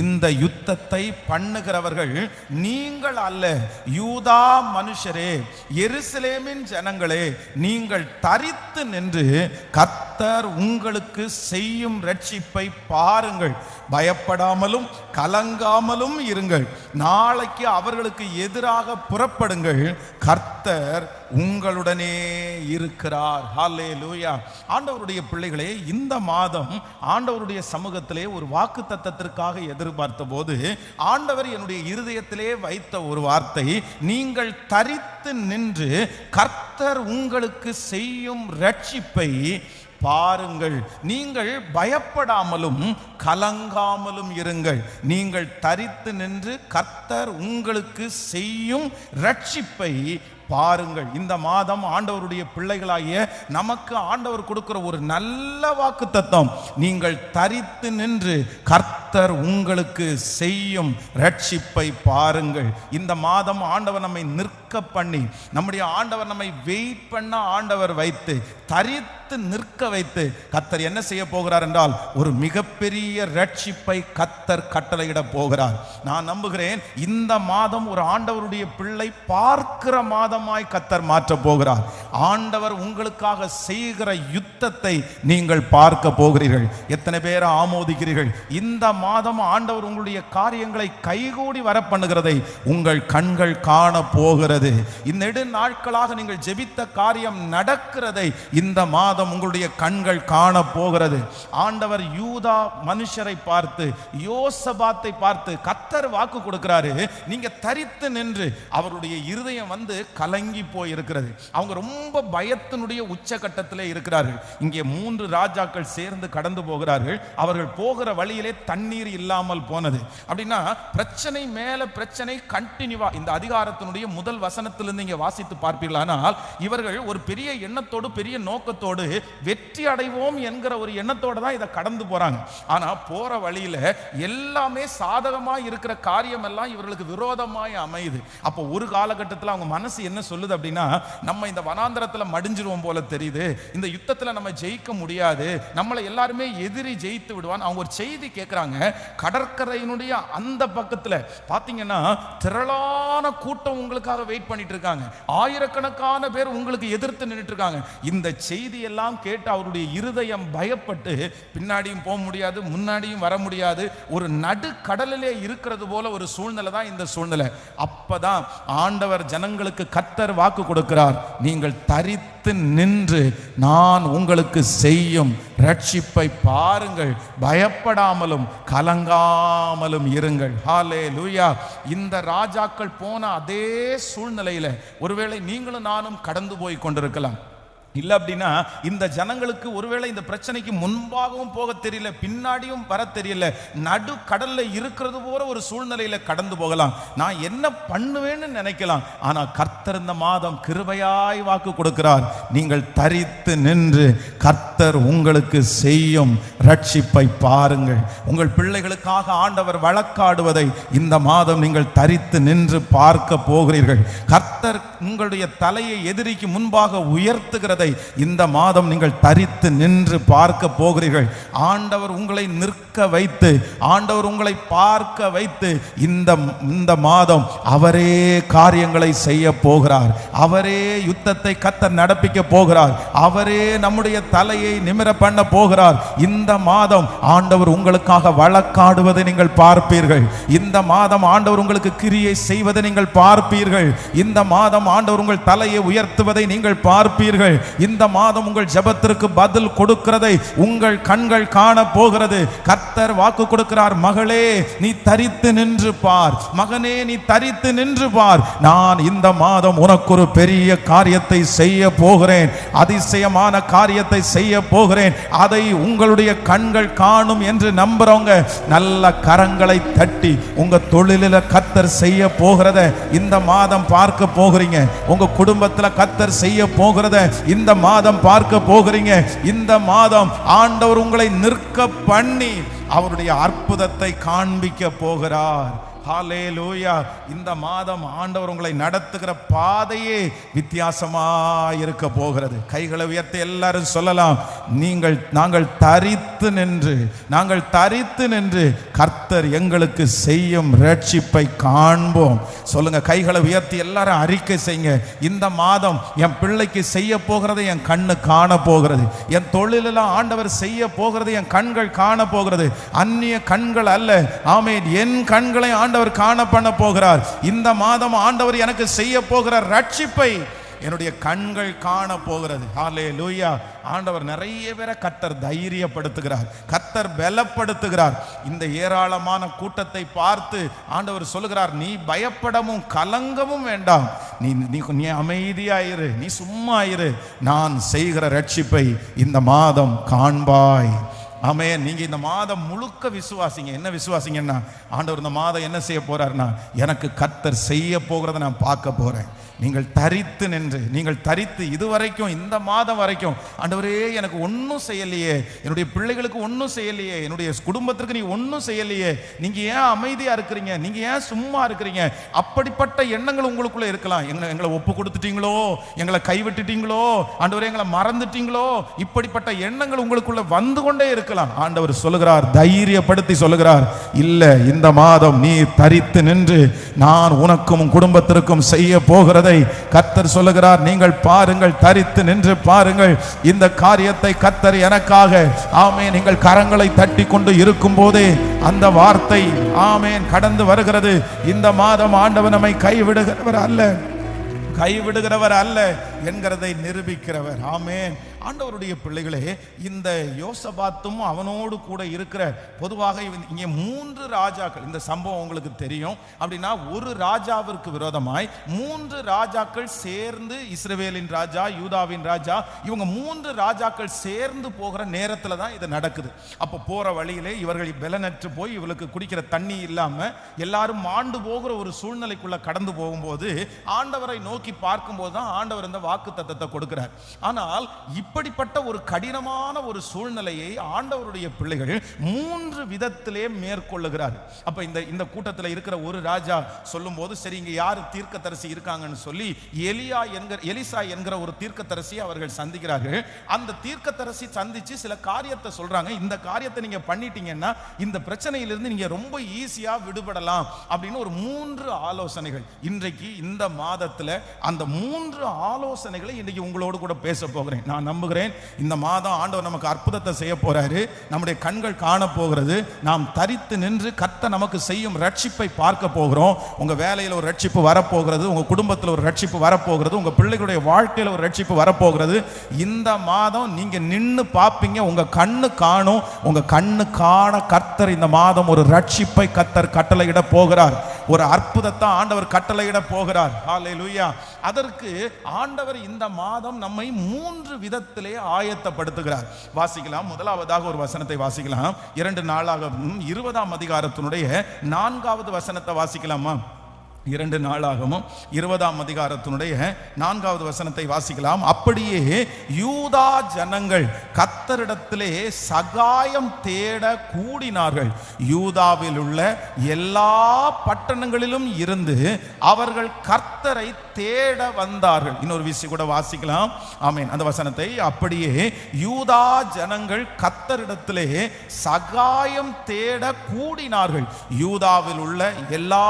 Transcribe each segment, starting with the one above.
இந்த யுத்தத்தை பண்ணுகிறவர்கள் நீங்கள் அல்ல, யூதா மனுஷரே, எருசலேமின் ஜனங்களே, நீங்கள் தரித்து நின்று கர்த்தர் உங்களுக்கு செய்யும் ரட்சிப்பை பாருங்கள், பயப்படாமலும் கலங்காமலும் இருங்கள். நாளைக்கு அவர்களுக்கு எதிராக புறப்படுங்கள், கர்த்தர் உங்களுடனே இருக்கிறார். ஹல்லேலூயா. ஆண்டவருடைய பிள்ளைகளே, இந்த மாதம் ஆண்டவருடைய சமூகத்திலே ஒரு வாக்கு தத்தத்திற்காக எதிர்பார்த்த போது ஆண்டவர் என்னுடைய இருதயத்திலே வைத்த ஒரு வார்த்தை, நீங்கள் தரித்து நின்று கர்த்தர் உங்களுக்கு செய்யும் ரட்சிப்பை பாருங்கள், நீங்கள் பயப்படாமலும் கலங்காமலும் இருங்கள். நீங்கள் தரித்து நின்று கர்த்தர் உங்களுக்கு செய்யும் ரட்சிப்பை பாருங்கள். இந்த மாதம் ஆண்டவருடைய பிள்ளைகளாகிய நமக்கு ஆண்டவர் கொடுக்கிற ஒரு நல்ல வாக்குத்தத்தம், நீங்கள் தரித்து நின்று கர்த்தர் உங்களுக்கு செய்யும் ரட்சிப்பை பாருங்கள். இந்த மாதம் ஆண்டவர் நம்மை நிற்க பண்ணி, நம்முடைய ஆண்டவர் நம்மை வெயிட் பண்ண ஆண்டவர் வைத்து, தரித்து நிற்க வைத்து கர்த்தர் என்ன செய்ய போகிறார் என்றால், ஒரு மிகப்பெரிய ரட்சிப்பை கர்த்தர் கட்டளையிட போகிறார். நான் நம்புகிறேன் இந்த மாதம் ஒரு ஆண்டவருடைய பிள்ளை பார்க்கிற மாதம் கர்த்தர் மாற்ற போகிறார். ஆண்டவர் உங்களுக்காக செய்கிற யுத்தத்தை நீங்கள் பார்க்க போகிறீர்கள். எத்தனை பேரை ஆமோதிக்கிறீர்கள்? இந்த மாதம் ஆண்டவர் உங்களுடைய காரியங்களை கைகூடி வர பண்ணுகிறதை உங்கள் கண்கள் காண போகிறது. நெடு நாட்களாக நீங்கள் ஜெபித்த காரியம் நடக்கிறதை இந்த மாதம் உங்களுடைய கண்கள் காண போகிறது. ஆண்டவர் யூதா மனுஷரை பார்த்து, யோசபாத்தை பார்த்து கர்த்தர் வாக்கு கொடுக்கிறாரு, நீங்க தரித்து நின்று. அவருடைய இருதயம் கலங்கி போய் இருக்கிறது. அவங்க ரொம்ப பயத்தினுடைய உச்சகட்டத்திலே இருக்கிறார்கள். இங்கே 3 ராஜாக்கள் சேர்ந்து கடந்து போகிறார்கள். அவர்கள் போகிற வழியிலே தண்ணீர் இல்லாமல் போனது. அப்படின்னா பிரச்சனை மேல பிரச்சனை கண்டினியூவா. இந்த அதிகாரத்தினுடைய முதல் வசனத்திலிருந்து இங்கே வாசித்து பார்ப்பீர்களானால், இவர்கள் ஒரு பெரிய எண்ணத்தோடு, பெரிய நோக்கத்தோடு, வெற்றி அடைவோம் என்கிற ஒரு எண்ணத்தோடு தான் இதை கடந்து போறாங்க. ஆனா போற வழியில எல்லாமே சாதகமாய் இருக்கிற காரியம் எல்லாம் இவர்களுக்கு விரோதமாய் அமையுது. அப்போ ஒரு காலகட்டத்தில் அவங்க மனசு என்ன சொல்லுது அப்படின்னா, நம்ம இந்த வனாந்தரத்தில் மடிஞ்சிருவோம் போல தெரியுது, இந்த யுத்தத்தில் நம்ம ஜெயிக்க முடியாது, நம்மளை எல்லாருமே எதிரி ஜெயித்து விடுவான். அவங்க ஒரு செய்தி கேட்குறாங்க. கடற்கரையினுடைய அந்த பக்கத்தில் பார்த்தீங்கன்னா திரளான கூட்டம் உங்களுக்காக வெயிட் பண்ணிட்டு இருக்காங்க, ஆயிரக்கணக்கான பேர் உங்களுக்கு எதிர்த்து நின்றுட்டு இருக்காங்க. இந்த செய்தி எல்லாம் கேட்டு அவருடைய இருதயம் பயப்பட்டு பின்னாடியும் போக முடியாது, முன்னாடியும் வர முடியாது, ஒரு நடு கடலிலே இருக்கிறது போல ஒரு சூழ்நிலை தான் இந்த சூழ்நிலை. அப்பதான் ஆண்டவர் ஜனங்களுக்கு கர்த்தர் வாக்கு கொடுக்கிறார், நீங்கள் தரித்து நின்று நான் உங்களுக்கு செய்யும் ரட்சிப்பை பாருங்கள், பயப்படாமலும் கலங்காமலும் இருங்கள். ஹல்லேலூயா. இந்த ராஜாக்கள் போன அதே சூழ்நிலையில ஒருவேளை நீங்களும் நானும் கடந்து போய் கொண்டிருக்கலாம். இல்லை அப்படின்னா இந்த ஜனங்களுக்கு ஒருவேளை இந்த பிரச்சனைக்கு முன்பாகவும் போக தெரியல, பின்னாடியும் வர தெரியல, நடு கடல்ல இருக்கிறது போல ஒரு சூழ்நிலையில கடந்து போகலாம். நான் என்ன பண்ணுவேன்னு நினைக்கலாம். ஆனா கர்த்தர் இந்த மாதம் கிருபையாய் வாக்கு கொடுக்கிறார், நீங்கள் தரித்து நின்று கர்த்தர் உங்களுக்கு செய்யும் ரட்சிப்பை பாருங்கள். உங்கள் பிள்ளைகளுக்காக ஆண்டவர் வழக்காடுவதை இந்த மாதம் நீங்கள் தரித்து நின்று பார்க்க போகிறீர்கள். கர்த்தர் உங்களுடைய தலையை எதிரிக்கு முன்பாக உயர்த்துகிறதை இந்த மாதம் நீங்கள் தரித்து நின்று பார்க்க போகிறீர்கள். ஆண்டவர் உங்களை நிற்க வைத்து, ஆண்டவர் உங்களை பார்க்க வைத்து இந்த மாதம் அவரே காரியங்களை செய்ய போகிறார். அவரே யுத்தத்தை கர்த்தர் நடப்பிக்க போகிறார். அவரே நம்முடைய தலையை நிமிர பண்ண போகிறார். இந்த மாதம் ஆண்டவர் உங்களுக்காக வழக்காடுவதை நீங்கள் பார்ப்பீர்கள். இந்த மாதம் ஆண்டவர் உங்களுக்கு கிரியை செய்வதை நீங்கள் பார்ப்பீர்கள். இந்த மாதம் ஆண்டவர் உங்கள் தலையை உயர்த்துவதை நீங்கள் பார்ப்பீர்கள். இந்த மாதம் உங்கள் ஜெபத்திற்கு பதில் கொடுக்கிறதை உங்கள் கண்கள் காண போகிறது. கர்த்தர் வாக்கு கொடுக்கிறார், மகளே நீ தரித்து நின்று பார், மகனே நீ தரித்து நின்று பார், நான் இந்த மாதம் உனக்கு ஒரு பெரிய காரியத்தை செய்ய போகிறேன், அதிசயமான காரியத்தை செய்ய போகிறேன், அதை உங்களுடைய கண்கள் காணும் என்று நம்புறவங்க நல்ல கரங்களை தட்டி உங்க தொழிலில் கர்த்தர் செய்ய போகிறத இந்த மாதம் பார்க்க போகிறீங்க. உங்க குடும்பத்தில் கர்த்தர் செய்ய போகிறத இந்த மாதம் பார்க்க போகிறீங்க. இந்த மாதம் ஆண்டவர் உங்களை நிற்க பண்ணி அவருடைய அற்புதத்தை காண்பிக்க போகிறார். ஹல்லேலூயா. இந்த மாதம் ஆண்டவர் உங்களை நடத்துகிற பாதையே வித்தியாசமா இருக்க போகிறது. கைகளை உயர்த்தி எல்லாரும் சொல்லலாம், நாங்கள் தரித்து நின்று கர்த்தர் எங்களுக்கு செய்யும் ரட்சிப்பை காண்போம். சொல்லுங்க, கைகளை உயர்த்தி எல்லாரும் அறிக்கை செய்யுங்க. இந்த மாதம் என் பிள்ளைக்கு செய்ய போகிறது என் கண்ணு காண போகிறது. என் தொழிலெல்லாம் ஆண்டவர் செய்ய போகிறது என் கண்கள் காண போகிறது. அந்நிய கண்கள் அல்ல, ஆமென், என் கண்களை ஆண்டவர் காண பண்ண போகிறார். இந்த மாதம் ஆண்டவர் எனக்கு செய்ய போகிற ரட்சிப்பை என்னுடைய கண்கள் காண போகிறது. ஹல்லேலூயா. ஆண்டவர் நிறைய பேரை கர்த்தர் தைரியப்படுத்துகிறார், கர்த்தர் பலப்படுத்துகிறார். இந்த ஏராளமான கூட்டத்தை பார்த்து ஆண்டவர் சொல்லுகிறார், நீ பயப்படவும் கலங்கவும் வேண்டாம், நீ அமைதியாயிரு, நீ சும்மா இரு, நான் செய்கிற ரட்சிப்பை இந்த மாதம் காண்பாய். ஆமென். நீங்க இந்த மாதம் முழுக்க விசுவாசிங்க. என்ன விசுவாசிங்கன்னா, ஆண்டவர் இந்த மாதம் என்ன செய்ய போறாருன்னா, எனக்கு கர்த்தர் செய்ய போகிறத நான் பார்க்க போறேன். நீங்கள் தரித்து இதுவரைக்கும் இந்த மாதம் வரைக்கும், ஆண்டவரே எனக்கு ஒன்றும் செய்யலையே, என்னுடைய பிள்ளைகளுக்கு ஒன்றும் செய்யலையே, என்னுடைய குடும்பத்திற்கு நீ ஒன்றும் செய்யலையே, நீங்க ஏன் அமைதியா இருக்கிறீங்க, நீங்க ஏன் சும்மா இருக்கிறீங்க, அப்படிப்பட்ட எண்ணங்கள் உங்களுக்குள்ள இருக்கலாம். எங்களை ஒப்பு கொடுத்துட்டீங்களோ, எங்களை கைவிட்டுட்டீங்களோ, ஆண்டவரே எங்களை மறந்துட்டீங்களோ, இப்படிப்பட்ட எண்ணங்கள் உங்களுக்குள்ள வந்து கொண்டே இருக்கலாம். ஆண்டவர் சொல்லுகிறார், தைரியப்படுத்தி சொல்லுகிறார், இல்ல, இந்த மாதம் நீ தரித்து நின்று நான் உனக்கும் குடும்பத்திற்கும் செய்ய போகிறதை கர்த்தர் சொல்லுகிறார். நீங்கள் பாருங்கள், தரித்து நின்று பாருங்கள். இந்த காரியத்தை கர்த்தர் எனக்காக, ஆமென், நீங்கள் கரங்களை தட்டி கொண்டு இருக்கும் போதே அந்த வார்த்தை, ஆமென், கடந்து வருகிறது. இந்த மாதம் ஆண்டவர் நம்மை கைவிடுகிறவர் அல்ல என்கிறதை நிரூபிக்கிறவர். ஆமென். ஆண்டவருடைய பிள்ளைகளே, இந்த யோசபாத்தும் அவனோடு கூட இருக்கிற, பொதுவாக இங்கே 3 ராஜாக்கள், இந்த சம்பவம் உங்களுக்கு தெரியும். அப்படின்னா ஒரு ராஜாவிற்கு விரோதமாய் 3 ராஜாக்கள் சேர்ந்து, இஸ்ரவேலின் ராஜா, யூதாவின் ராஜா, இவங்க 3 ராஜாக்கள் சேர்ந்து போகிற நேரத்தில் தான் இது நடக்குது. அப்போ போற வழியிலே இவர்கள் பலனற்று போய், இவளுக்கு குடிக்கிற தண்ணி இல்லாம எல்லாரும் மாண்டு போகிற ஒரு சூழ்நிலைக்குள்ள கடந்து போகும்போது ஆண்டவரை நோக்கி பார்க்கும்போது தான் ஆண்டவர் இந்த வாக்கு தத்தத்தை கொடுக்கிறார். ஆனால் இப்படிப்பட்ட ஒரு கடினமான ஒரு சூழ்நிலையை ஆண்டவருடைய பிள்ளைகள் 3 விதத்திலே மேற்கொள்ளுகிறார். அப்ப இந்த கூட்டத்தில் இருக்கிற ஒரு ராஜா சொல்லும் போது, சரி, இங்க யாரு தீர்க்கதரிசி இருக்காங்கன்னு சொல்லி எலிசா என்கிற ஒரு தீர்க்கதரிசி அவர்கள் சந்திக்கிறார்கள். அந்த தீர்க்கதரிசி சந்திச்சு சில காரியத்தை சொல்றாங்க. இந்த காரியத்தை நீங்க பண்ணிட்டீங்கன்னா இந்த பிரச்சனையிலிருந்து நீங்க ரொம்ப ஈஸியா விடுபடலாம் அப்படின்னு ஒரு 3 ஆலோசனைகள். இன்றைக்கு இந்த மாதத்துல அந்த 3 ஆலோசனைகளை இன்னைக்கு உங்களோடு கூட பேச போகிறேன். நான் நம்புகிறேன் இந்த மாதம் ஆண்டவர் நமக்கு அற்புதத்தை செய்ய போறாரு. நம்முடைய கண்கள் காண போகிறது. நாம் தரித்து நின்று கர்த்தர் நமக்கு செய்யும் ரட்சிப்பை பார்க்க போகிறோம். உங்க வேலையில் ஒரு ரட்சிப்பு வரப்போகிறது, உங்க குடும்பத்தில் ஒரு ரட்சிப்பு வரப்போகிறது, உங்க பிள்ளைகளுடைய வாழ்க்கையில் ஒரு ரட்சிப்பு வரப்போகிறது. இந்த மாதம் நீங்க நின்று பார்ப்பீங்க, உங்க கண்ணு காணும். உங்க கண்ணு காண கர்த்தர் இந்த மாதம் ஒரு ரட்சிப்பை கர்த்தர் கட்டளையிட போகிறார். ஒரு அற்புதத்தை ஆண்டவர் கட்டளையிட போகிறார். ஹல்லேலூயா. அதற்கு ஆண்டவர் இந்த மாதம் நம்மை 3 விதத்திலே ஆயத்தப்படுத்துகிறார். வாசிக்கலாம். முதலாவதாக ஒரு வசனத்தை வாசிக்கலாம். 2 நாளாகவும் 20ஆம் அதிகாரத்தினுடைய 4வது வசனத்தை வாசிக்கலாமா? 2 நாளாகவும் 20ஆம் அதிகாரத்தினுடைய 4வது வசனத்தை வாசிக்கலாம். அப்படியே யூதா ஜனங்கள் கர்த்தரிடத்திலே சகாயம் தேட கூடினார்கள். யூதாவில் உள்ள எல்லா பட்டணங்களிலும் இருந்து அவர்கள் கர்த்தரை தேட வந்தார்கள். இன்னொரு விஷயம் கூட வாசிக்கலாம். ஆமென். அந்த வசனத்தை, அப்படியே யூதா ஜனங்கள் கர்த்தரிடத்திலே சகாயம் தேட கூடினார்கள். யூதாவில் உள்ள எல்லா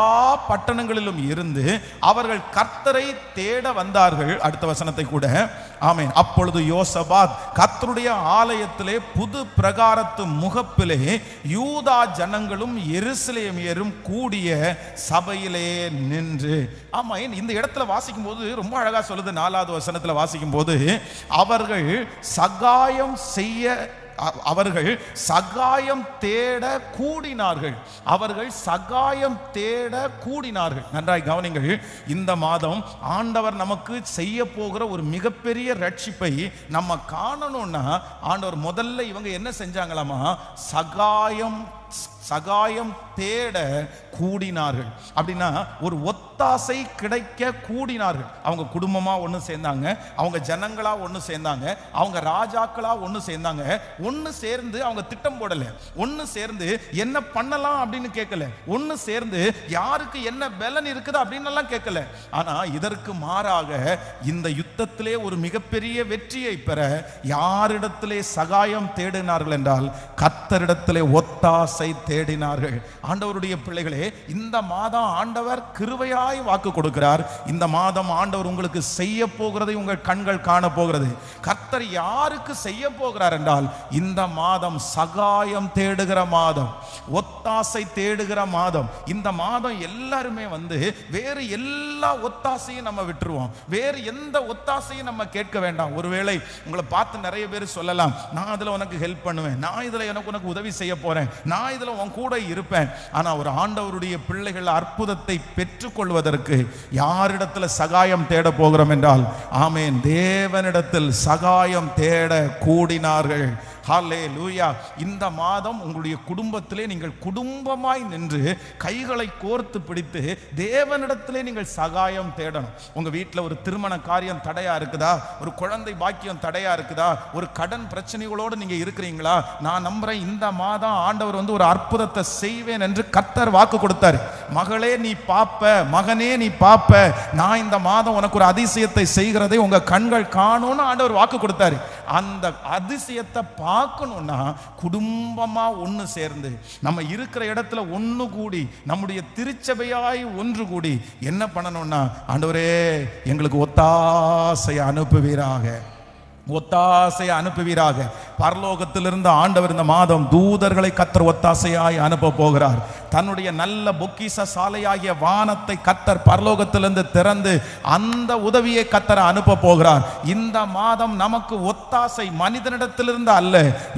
பட்டணங்களிலும் இருந்து அவர்கள் கர்த்தரை தேட வந்தார்கள். அடுத்த வசனத்தை கூட, ஆமென். அப்பொழுது யோசபாத் கர்த்தருடைய ஆலயத்திலே புது பிரகாரத்து முகப்பிலே யூதா ஜனங்களும் எருசலேமியரும் கூடிய சபையிலே நின்று. ஆமா, இந்த இடத்துல வாசிக்கும் போது ரொம்ப அழகா சொல்லுது. 4வது வசனத்துல வாசிக்கும் போது, அவர்கள் சகாயம் தேட கூடினார்கள். நன்றாய் கவனிங்கள். இந்த மாதம் ஆண்டவர் நமக்கு செய்ய போகிற ஒரு மிகப்பெரிய ரட்சிப்பை நம்ம காணணும்னா, ஆண்டவர் முதல்ல இவங்க என்ன செஞ்சாங்களாமா? சகாயம் தேட கூடினார்கள். அப்படின்னா ஒரு ஒத்தாசை கிடைக்க கூடினார்கள். அவங்க குடும்பமா ஒன்று சேர்ந்தாங்க, அவங்க ஜனங்களா ஒன்று சேர்ந்தாங்க, அவங்க ராஜாக்களா ஒன்று சேர்ந்தாங்க. ஒன்று சேர்ந்து அவங்க திட்டம் போடல, ஒன்று சேர்ந்து என்ன பண்ணலாம் அப்படின்னு கேட்கல, ஒன்று சேர்ந்து யாருக்கு என்ன பலன் இருக்குது அப்படின்னு எல்லாம் கேட்கல. ஆனா இதற்கு மாறாக இந்த யுத்தத்திலே ஒரு மிகப்பெரிய வெற்றியை பெற யாரிடத்திலே சகாயம் தேடினார்கள் என்றால் கர்த்தரிடத்திலே ஒத்தாசை தேடினார்கள். ஆண்டவருடைய பிள்ளைகளே, இந்த மாதம் ஆண்டவர் கிருபையாய் வாக்கு கொடுக்கிறார். இந்த மாதம் ஆண்டவர் உங்களுக்கு செய்ய போகிறதை உங்கள் கண்கள் காண போகிறது. கர்த்தர் யாருக்கு செய்ய போகிறார் என்றால் இந்த மாதம் சகாயம் தேடுகிற மாதம், ஒத்தாசை தேடுகிற மாதம். இந்த மாதம் எல்லாருமே வந்து வேறு எல்லா ஒத்தாசையும் நம்ம விட்டுருவோம், வேறு எந்த ஒத்தாசையும் நம்ம கேட்க வேண்டாம். ஒருவேளை உங்களை பார்த்து நிறைய பேர் சொல்லலாம், நான் அதுல உனக்கு ஹெல்ப் பண்ணுவேன், நான் இதுல உனக்கு உதவி செய்ய போறேன், நான் இதுல உன் கூட இருப்பேன். ஆனா ஒரு ஆண்டவருடைய பிள்ளைகள் அற்புதத்தை பெற்றுக்கொள்வதற்கு யாரிடத்துல சகாயம் தேட போகிறோம் என்றால் ஆமென், தேவனிடத்தில் சகாயம் தேட கூடினார்கள். ஹல்லேலூயா. இந்த மாதம் உங்களுடைய குடும்பத்திலே நீங்கள் குடும்பமாய் நின்று கைகளை கோர்த்து பிடித்து தேவனிடத்திலே நீங்கள் சகாயம் தேடணும். உங்க வீட்டில் ஒரு திருமண காரியம் தடையா இருக்குதா, ஒரு குழந்தை பாக்கியம் தடையா இருக்குதா, ஒரு கடன் பிரச்சனைகளோடு நீங்க இருக்கிறீங்களா? நான் நம்புறேன் இந்த மாதம் ஆண்டவர் வந்து ஒரு அற்புதத்தை செய்வேன் என்று கர்த்தர் வாக்கு கொடுத்தாரு. மகளே நீ பாப்ப, மகனே நீ பாப்ப, நான் இந்த மாதம் உனக்கு ஒரு அதிசயத்தை செய்கிறதை உங்க கண்கள் காணும்னு ஆண்டவர் வாக்கு கொடுத்தாரு. அந்த அதிசயத்தை பார்க்கணும்னா குடும்பமா ஒன்று சேர்ந்து நம்ம இருக்கிற இடத்துல ஒன்று கூடி நம்முடைய திருச்சபையாய் ஒன்று கூடி என்ன பண்ணணும்னா, ஆண்டவரே எங்களுக்கு ஒத்தாசை அனுப்புவீராக, ஒத்தாசை அனுப்புவீராக. பரலோகத்திலிருந்து ஆண்டவர் இந்த மாதம் தூதர்களை கர்த்தர் ஒத்தாசையாய் அனுப்ப போகிறார். தன்னுடைய நல்ல பொக்கிஷ சாலையாகிய வானத்தை கர்த்தர் பரலோகத்திலிருந்து திறந்து அந்த உதவியை கர்த்தர் அனுப்ப போகிறார். இந்த மாதம் நமக்கு ஒத்தாசை மனிதனிடத்திலிருந்து அல்ல,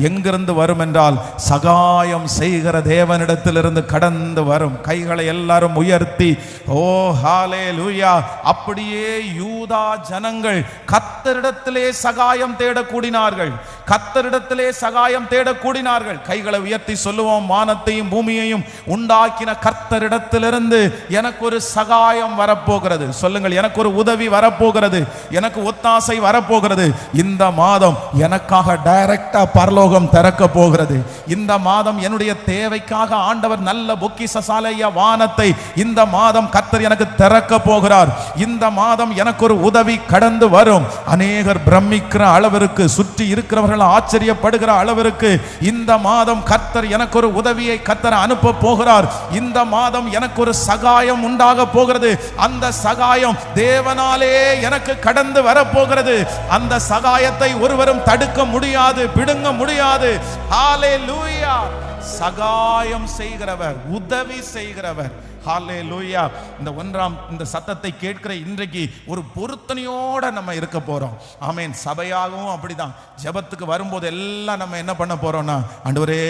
எங்கிருந்து வரும் என்றால் சகாயம் செய்கிற தேவனிடத்திலிருந்து கடந்து வரும். கைகளை எல்லாரும் உயர்த்தி ஓ ஹல்லேலூயா. அப்படியே யூதா ஜனங்கள் கர்த்தரிடத்திலே சகாயம் தேட கூடினார்கள், கர்த்தரிடத்திலே சகாயம் தேட கூடினார்கள். கைகளை உயர்த்தி சொல்லுவோம், வானத்தையும் பூமியையும் உண்டாக்கின கர்த்தரிடத்திலிருந்து எனக்கு ஒரு சகாயம் வரப்போகிறது. சொல்லுங்கள், எனக்கு ஒரு உதவி வரப்போகிறது, எனக்கு ஒத்தாசை வரப்போகிறது. இந்த மாதம் எனக்காக டைரக்டா பரலோகம் திறக்க போகிறது. இந்த மாதம் என்னுடைய தேவைக்காக ஆண்டவர் நல்ல பொக்கிஷசாலைய வானத்தை இந்த மாதம் கர்த்தர் எனக்கு திறக்க போகிறார். இந்த மாதம் எனக்கு ஒரு உதவி கடந்து வரும். அநேகர் பிரமிக்கிற அளவிற்கு, சுற்றி இருக்கிறவர்கள் ஆச்சரியப்படுகிற அளவிற்கு இந்த மாதம் கர்த்தர் எனக்கு ஒரு உதவியை கர்த்தர் அனுப்ப போகிறார். இந்த மாதம் எனக்கு ஒரு சகாயம் உண்டாக போகிறது. அந்த சகாயம் தேவனாலே எனக்கு கடந்து வரப்போகிறது. அந்த சகாயத்தை ஒருவரும் தடுக்க முடியாது, பிடுங்க முடியாது. ஹல்லேலூயா. சகாயம் செய்கிறவர், உதவி செய்கிறவர். ஹல்லேலூயா. இந்த சத்தத்தை கேட்கிற இன்றைக்கு ஒரு பொருத்தனையோட நம்ம இருக்க போறோம். ஆமென். சபையாகவும் அப்படிதான். ஜெபத்துக்கு வரும்போது எல்லாம் நம்ம என்ன பண்ண போறோம்னா, ஆண்டவரே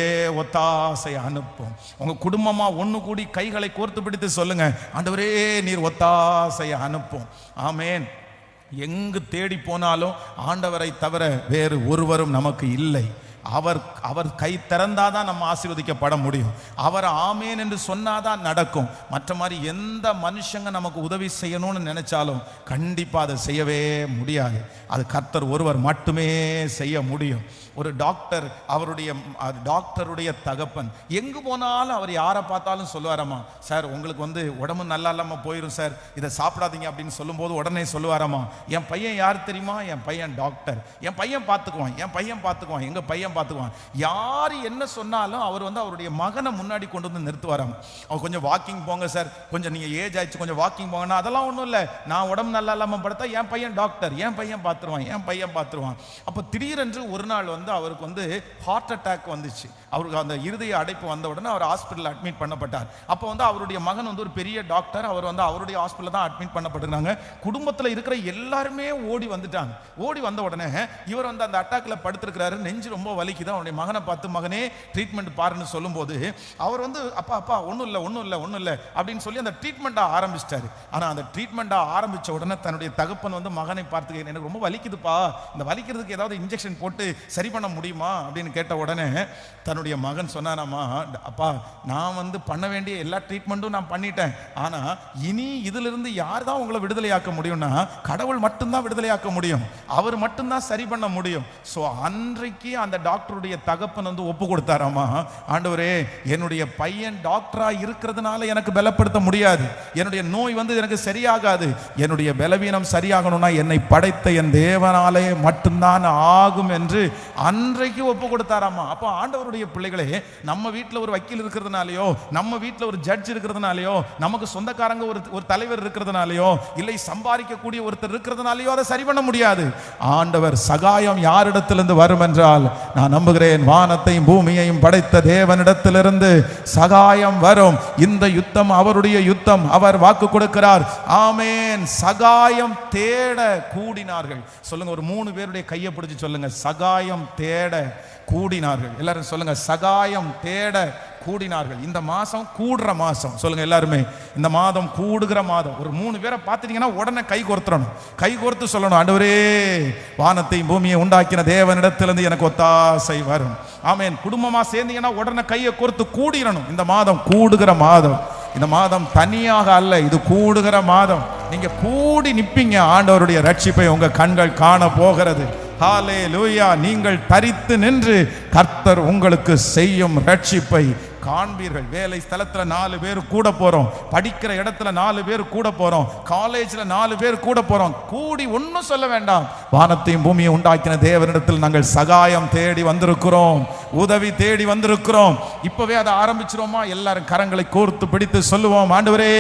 ஒத்தாசை அனுப்பும். உங்க குடும்பமா ஒண்ணு கூடி கைகளை கோர்த்து பிடித்து சொல்லுங்க, ஆண்டவரே நீர் ஒத்தாசை அனுப்பும். ஆமென். எங்கு தேடி போனாலும் ஆண்டவரை தவிர வேறு ஒருவரும் நமக்கு இல்லை. அவர் கை திறந்தாதான் நம்ம ஆசீர்வதிக்கப்பட முடியும். அவர் ஆமேன் என்று சொன்னாதான் நடக்கும். மற்ற மாதிரி எந்த மனுஷங்க நமக்கு உதவி செய்யணும்னு நினைச்சாலும் கண்டிப்பா அதை செய்யவே முடியாது. அது கர்த்தர் ஒருவர் மட்டுமே செய்ய முடியும். ஒரு டாக்டர், டாக்டருடைய தகப்பன் எங்கு போனாலும் அவர் யாரை பார்த்தாலும் சொல்லுவாராமா, சார் உங்களுக்கு வந்து உடம்பு நல்லா இல்லாமல் போயிடும் சார், இதை சாப்பிடாதீங்க அப்படின்னு சொல்லும்போது உடனே சொல்லுவாராமா, என் பையன் யார் தெரியுமா, என் பையன் டாக்டர், என் பையன் பார்த்துக்குவான், என் பையன் பார்த்துக்குவான், எங்கள் பையன் பார்த்துக்குவான். யார் என்ன சொன்னாலும் அவர் வந்து அவருடைய மகனை முன்னாடி கொண்டு வந்து நிறுத்துவாராம். அவர் கொஞ்சம் வாக்கிங் போங்க சார், கொஞ்சம் நீங்கள் ஏஜ் ஆயிடுச்சு கொஞ்சம் வாக்கிங் போங்கன்னா, அதெல்லாம் ஒன்றும் இல்லை, நான் உடம்பு நல்லா இல்லாமல் படுத்தா என் பையன் டாக்டர், என் பையன் பார்த்துருவான், என் பையன் பார்த்துருவான். அப்போ திடீரென்று ஒரு நாள் வந்து அவருக்கு வந்து ஹார்ட் அட்டாக் வந்துச்சு. அவருக்கு அந்த இருதய அடைப்பு வந்த உடனே அவர் ஹாஸ்பிட்டல் அட்மிட் பண்ணப்பட்டார். அப்போ வந்து அவருடைய மகன் வந்து ஒரு பெரிய டாக்டர், அவர் வந்து அவருடைய ஹாஸ்பிட்டல் தான் அட்மிட் பண்ணப்பட்டிருக்காங்க. குடும்பத்தில் இருக்கிற எல்லாருமே ஓடி வந்துட்டாங்க. ஓடி வந்த உடனே இவர் வந்து அந்த அட்டாக்ல படுத்திருக்கிறாரு, நெஞ்சு ரொம்ப வலிக்குது. அவனுடைய மகனை பார்த்து மகனே ட்ரீட்மெண்ட் பாருன்னு சொல்லும்போது அவர் வந்து அப்பா ஒன்றும் இல்லை அப்படின்னு சொல்லி அந்த ட்ரீட்மெண்ட்டாக ஆரம்பிச்சிட்டாரு. ஆனால் அந்த ட்ரீட்மெண்ட்டாக ஆரம்பித்த உடனே தன்னுடைய தகப்பன் வந்து மகனை பார்த்து எனக்கு ரொம்ப வலிக்குதுப்பா, இந்த வலிக்கிறதுக்கு ஏதாவது இன்ஜெக்ஷன் போட்டு சரி பண்ண முடியுமா அப்படின்னு கேட்ட உடனே தன்னுடைய மகன் சொன்னானாமா, அப்பா நான் வந்து பண்ண வேண்டிய எல்லா ட்ரீட்மெண்ட்டும் நான் பண்ணிட்டேன், ஆனால் இனி இதிலிருந்து யார் தான் உங்களை விடுதலையாக்க முடியும்னா கடவுள் மட்டும்தான் விடுதலையாக்க முடியும், அவர் மட்டும்தான் சரி பண்ண முடியும். ஸோ அன்றைக்கு அந்த டாக்டருடைய தகப்பன் வந்து ஒப்பு கொடுத்தாராமா, ஆண்டவரே என்னுடைய பையன் டாக்டரா இருக்கிறதுனால எனக்கு பலப்படுத்த முடியாது, என்னுடைய நோய் வந்து எனக்கு சரியாகாது, என்னுடைய பலவீனம் சரியாகணும்னா என்னை படைத்த என் தேவனாலே மட்டும்தான் ஆகும் என்று அன்றைக்கு ஒப்பு கொடுத்தாராமா. அப்போ ஆண்டவருடைய பிள்ளைகளே, நம்ம வீட்டில் ஒரு வக்கீல் இருக்கிறதுனாலையோ, நம்ம வீட்டில் ஒரு ஜட்ஜ் இருக்கிறதுனாலையோ, நமக்கு சொந்தக்காரங்க ஒரு தலைவர் இருக்கிறதுனாலையோ, இல்லை சம்பாதிக்கக்கூடிய ஒருத்தர் இருக்கிறதுனாலையோ அதை சரி பண்ண முடியாது. ஆண்டவர் சகாயம் யாரிடத்திலிருந்து வரும் என்றால், நான் நம்புகிறேன் வானத்தையும் பூமியையும் படைத்த தேவனிடத்திலிருந்து சகாயம் வரும். இந்த யுத்தம் அவருடைய யுத்தம், அவர் வாக்கு கொடுக்கிறார். ஆமென். சகாயம் தேட கூடினார்கள். சொல்லுங்க, ஒரு 3 பேருடைய கையை பிடிச்சு சொல்லுங்க, சகாயம் தேட கூடினார்கள். எல்லாரும் சொல்லுங்க, சகாயம் தேட கூடினார்கள். இந்த மாசம் கூடுற மாசம். சொல்லுங்க எல்லாருமே, இந்த மாதம் கூடுகிற மாதம். ஒரு 3 பேரை பார்த்துட்டீங்கன்னா உடனே கை கோர்த்துறணும், கை கோர்த்து சொல்லணும், ஆண்டவரே வானத்தையும் பூமியை உண்டாக்கின தேவனிடத்திலிருந்து எனக்கு ஒத்தாசை வரும். ஆமென். குடும்பமா சேர்ந்தீங்கன்னா உடனே கையை கோர்த்து கூடிடணும். இந்த மாதம் கூடுகிற மாதம். இந்த மாதம் தனியாக அல்ல, இது கூடுகிற மாதம். நீங்க கூடி நிப்பீங்க, ஆண்டவருடைய ரட்சிப்பை உங்க கண்கள் காண போகிறது. ஹல்லேலூயா. நீங்கள் தரித்து நின்று கர்த்தர் உங்களுக்கு செய்யும் ரட்சிப்பை காண்பீர்கள். வேலை ஸ்தலத்துல 4 பேர் கூட போறோம், படிக்கிற இடத்துல 4 பேர் கூட போறோம், காலேஜ்ல 4 பேர் கூட போறோம். கூடி ஒன்னும் சொல்ல வேண்டாம், வானத்தையும் பூமியை உண்டாக்கின தேவனிடத்தில் நாங்கள் சகாயம் தேடி வந்திருக்கிறோம், உதவி தேடி வந்திருக்கிறோம். இப்பவே அதை ஆரம்பிச்சிரோமா? எல்லாரும் கரங்களை கோர்த்து பிடித்து சொல்லுவோம், ஆண்டவரே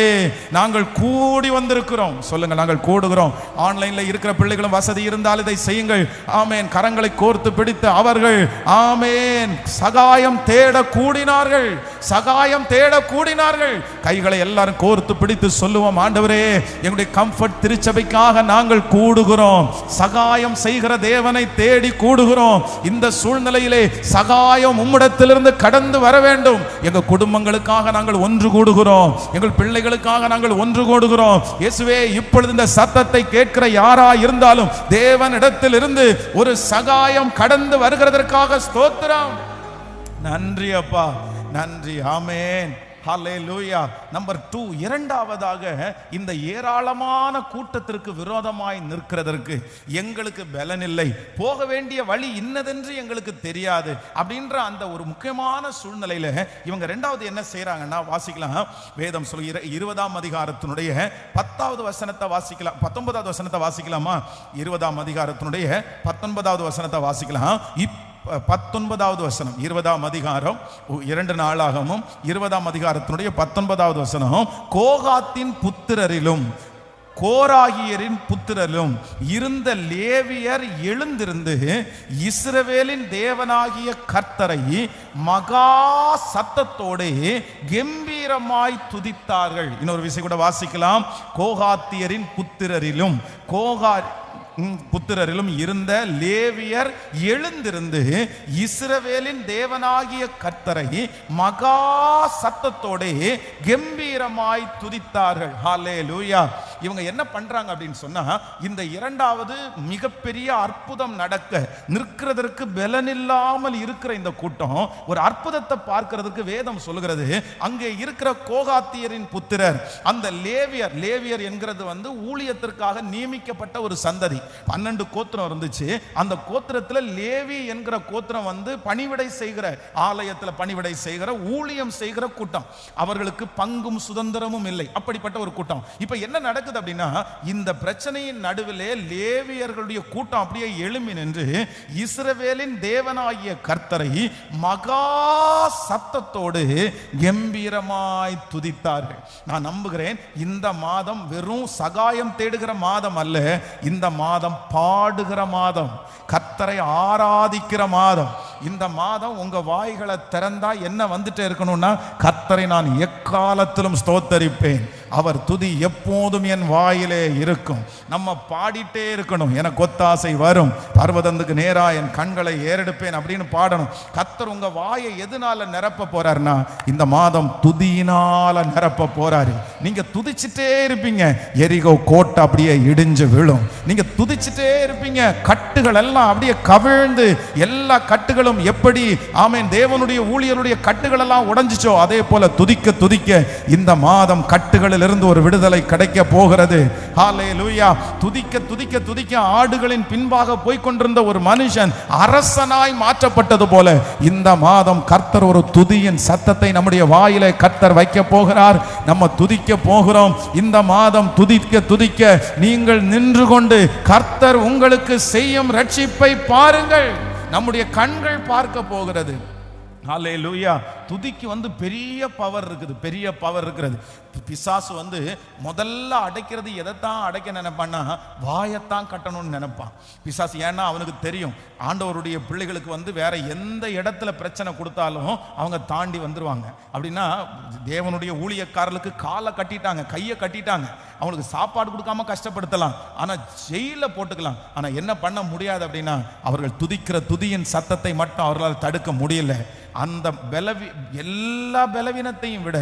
நாங்கள் கூடி வந்திருக்கிறோம். சொல்லுங்க, நாங்கள் கூடுகிறோம். ஆன்லைன்ல இருக்கிற பிள்ளைகளும் வசதி இருந்தால் இதை செய்யுங்கள். ஆமேன். கரங்களை கோர்த்து பிடித்து அவர்கள் ஆமேன் சகாயம் தேட கூடினார்கள், சகாயம் தேட கூடினார்கள். கைகளை எல்லாரும் கோர்த்து பிடித்து சொல்லுவோம், ஆண்டவரே எங்களுடைய கம்ஃபர்ட் திருச்சபைக்காக நாங்கள் கூடுகிறோம், சகாயம் செய்கிற தேவனை தேடி கூடுகிறோம். இந்த சூழ்நிலையிலே சகாயம் உம்மிடத்திலிருந்து கடந்து வர வேண்டும். எங்க குடும்பங்களுக்காக நாங்கள் ஒன்று கூடுகிறோம், எங்கள் பிள்ளைகளுக்காக நாங்கள் ஒன்று கூடுகிறோம். இயேசுவே, இப்பொழுது இந்த சத்தத்தை கேட்கிற யாரா இருந்தாலும் தேவனிடத்தில் இருந்து ஒரு சகாயம் கடந்து வருகிறதற்காக ஸ்தோத்திரம். நன்றி அப்பா, நன்றி. ஆமென். ஹல்லேலூயா. நம்பர் 2, இரண்டாவதாக இந்த ஏராளமான கூட்டத்திற்கு விரோதமாய் நிற்கிறதற்கு எங்களுக்கு பலன் இல்லை, போக வேண்டிய வழி இன்னதென்று எங்களுக்கு தெரியாது அப்படின்ற அந்த ஒரு முக்கியமான சூழ்நிலையில இவங்க இரண்டாவது என்ன செய்யறாங்கன்னா, வாசிக்கலாம். வேதம் சொல்கிற 20ஆம் அதிகாரத்தினுடைய 10வது வசனத்தை வாசிக்கலாம். 19வது வசனத்தை வாசிக்கலாமா? 20ஆம் அதிகாரத்தினுடைய 19வது வசனத்தை வாசிக்கலாம். 19வது வசனம், 20ஆம் அதிகாரம் 2 நாளாகமும் 20ஆம் அதிகாரத்தினுடைய 19வது வசனம். கோகாத்தின் புத்திரரிலும் கோராகியரின் புத்திரரும் இருந்த லேவியர் எழுந்திருந்து இஸ்ரவேலின் தேவனாகிய கர்த்தரை மகா சத்தத்தோடு கம்பீரமாய் துதித்தார்கள். இன்னொரு விஷயம் கூட வாசிக்கலாம். கோகாத்தியரின் புத்திரரிலும் புத்திரரிலும் இருந்த லேவியர் எழுந்திருந்து இஸ்ரவேலின் தேவனாகிய கர்த்தரை மகா சத்தத்தோடு கம்பீரமாய் துதித்தார்கள். ஹல்லேலூயா. இவங்க என்ன பண்றாங்க அப்படின்னு சொன்னா, இந்த இரண்டாவது மிகப்பெரிய அற்புதம் நடக்க நிற்கிறதற்கு பலனில்லாமல் இருக்கிற இந்த கூட்டம் ஒரு அற்புதத்தை பார்க்கிறதுக்கு வேதம் சொல்லுகிறது. அங்கே இருக்கிற கோகாத்தியரின் புத்திரர், அந்த லேவியர் என்கிறது வந்து ஊழியத்திற்காக நியமிக்கப்பட்ட ஒரு சந்ததி. 12 கோத்திரம் இருந்துச்சு. அந்த கோத்திரத்துல லேவி என்கிற கோத்திரம் வந்து பணிவிடை செய்கிற, ஆலயத்துல பணிவிடை செய்கிற, ஊழியம் செய்கிற கூட்டம். அவர்களுக்கு பங்கும் சுதந்திரமும் இல்லை, அப்படிப்பட்ட ஒரு கூட்டம். இப்ப என்ன நடக்குது அப்படின்னா, இந்த பிரச்சனையின் நடுவிலே லேவியர்களுடைய கூட்டம் அப்படியே எழும்பி நின்று இஸ்ரவேலின் தேவனாகிய கர்த்தரை மகா சத்தத்தோடு கம்பீரமாய் துதித்தார்கள். நான் நம்புகிறேன் இந்த மாதம் வெறும் சகாயம் தேடுகிற மாதம் அல்ல, இந்த மாதம் பாடுகிற மாதம், கர்த்தரை ஆராதிக்கிற மாதம். இந்த மாதம் உங்க வாய்களை திறந்தா என்ன வந்துட்டே இருக்கணும்னா, கர்த்தரை நான் எக்காலத்திலும் ஸ்தோத்தரிப்பேன், அவர் துதி எப்போதும் என் வாயிலே இருக்கும். நம்ம பாடிட்டே இருக்கணும். எனக்கு ஒத்தாசை வரும், பர்வதத்துக்கு நேரா என் கண்களை ஏறெடுப்பேன் அப்படின்னு பாடணும். கர்த்தர் உங்க வாயை எதனால நிரப்ப போறாருன்னா இந்த மாதம் துதியினால நிரப்ப போறாரு. நீங்க துதிச்சுட்டே இருப்பீங்க, எரிகோ கோட்டை அப்படியே இடிஞ்சு விழும். நீங்க துதிச்சுட்டே இருப்பீங்க, கட்டுகள் எல்லாம் அப்படியே கவிழ்ந்து, எல்லா கட்டுகளும் எப்படி ஆமென் தேவனுடைய ஊழியருடைய கட்டுகள் எல்லாம் உடைஞ்சிச்சோ அதே போல துதிக்க துதிக்க இந்த மாதம் கட்டுகளில் இருந்து ஒரு விடுதலை கிடைக்க போகிறது. ஹல்லேலூயா. துதிக்க துதிக்க துதிக்க ஆடுகளின் பின்பாக போய் கொண்டிருந்த ஒரு மனுஷன் அரசனாய் மாற்றப்பட்டது போல இந்த மாதம் கர்த்தர் ஒரு துதியின் சத்தத்தை நம்முடைய வாயிலே கர்த்தர் வைக்க போகிறார். நம்ம துதிக்க போகிறோம். இந்த மாதம் துதிக்க துதிக்க நீங்கள் நின்று கொண்டு கர்த்தர் உங்களுக்கு செய்யும் ரட்சிப்பை பாருங்கள். நம்முடைய கண்கள் பார்க்க போகிறது. ஹல்லேலூயா. துதிக்கு பெரிய பவர் இருக்குது, பெரிய பவர் இருக்கிறது. பிசாசு முதல்ல அடைக்கிறது எதைத்தான் அடைக்க நினைப்பான்னா வாயத்தான் கட்டணும்னு நினைப்பான் பிசாசு. ஏன்னா அவனுக்கு தெரியும் ஆண்டவருடைய பிள்ளைகளுக்கு வேற எந்த இடத்துல பிரச்சனை கொடுத்தாலும் அவங்க தாண்டி வந்துருவாங்க. அப்படின்னா தேவனுடைய ஊழியக்காரர்களுக்கு காலை கட்டிட்டாங்க, கையை கட்டிட்டாங்க. அவங்களுக்கு சாப்பாடு கொடுக்காம கஷ்டப்படுத்தலாம், ஆனா ஜெயில போட்டுக்கலாம். ஆனா என்ன பண்ண முடியாது அப்படின்னா அவர்கள் துதிக்கிற துதியின் சத்தத்தை மட்டும் அவர்களால் தடுக்க முடியல. அந்த எல்லா பலவீனத்தையும் விட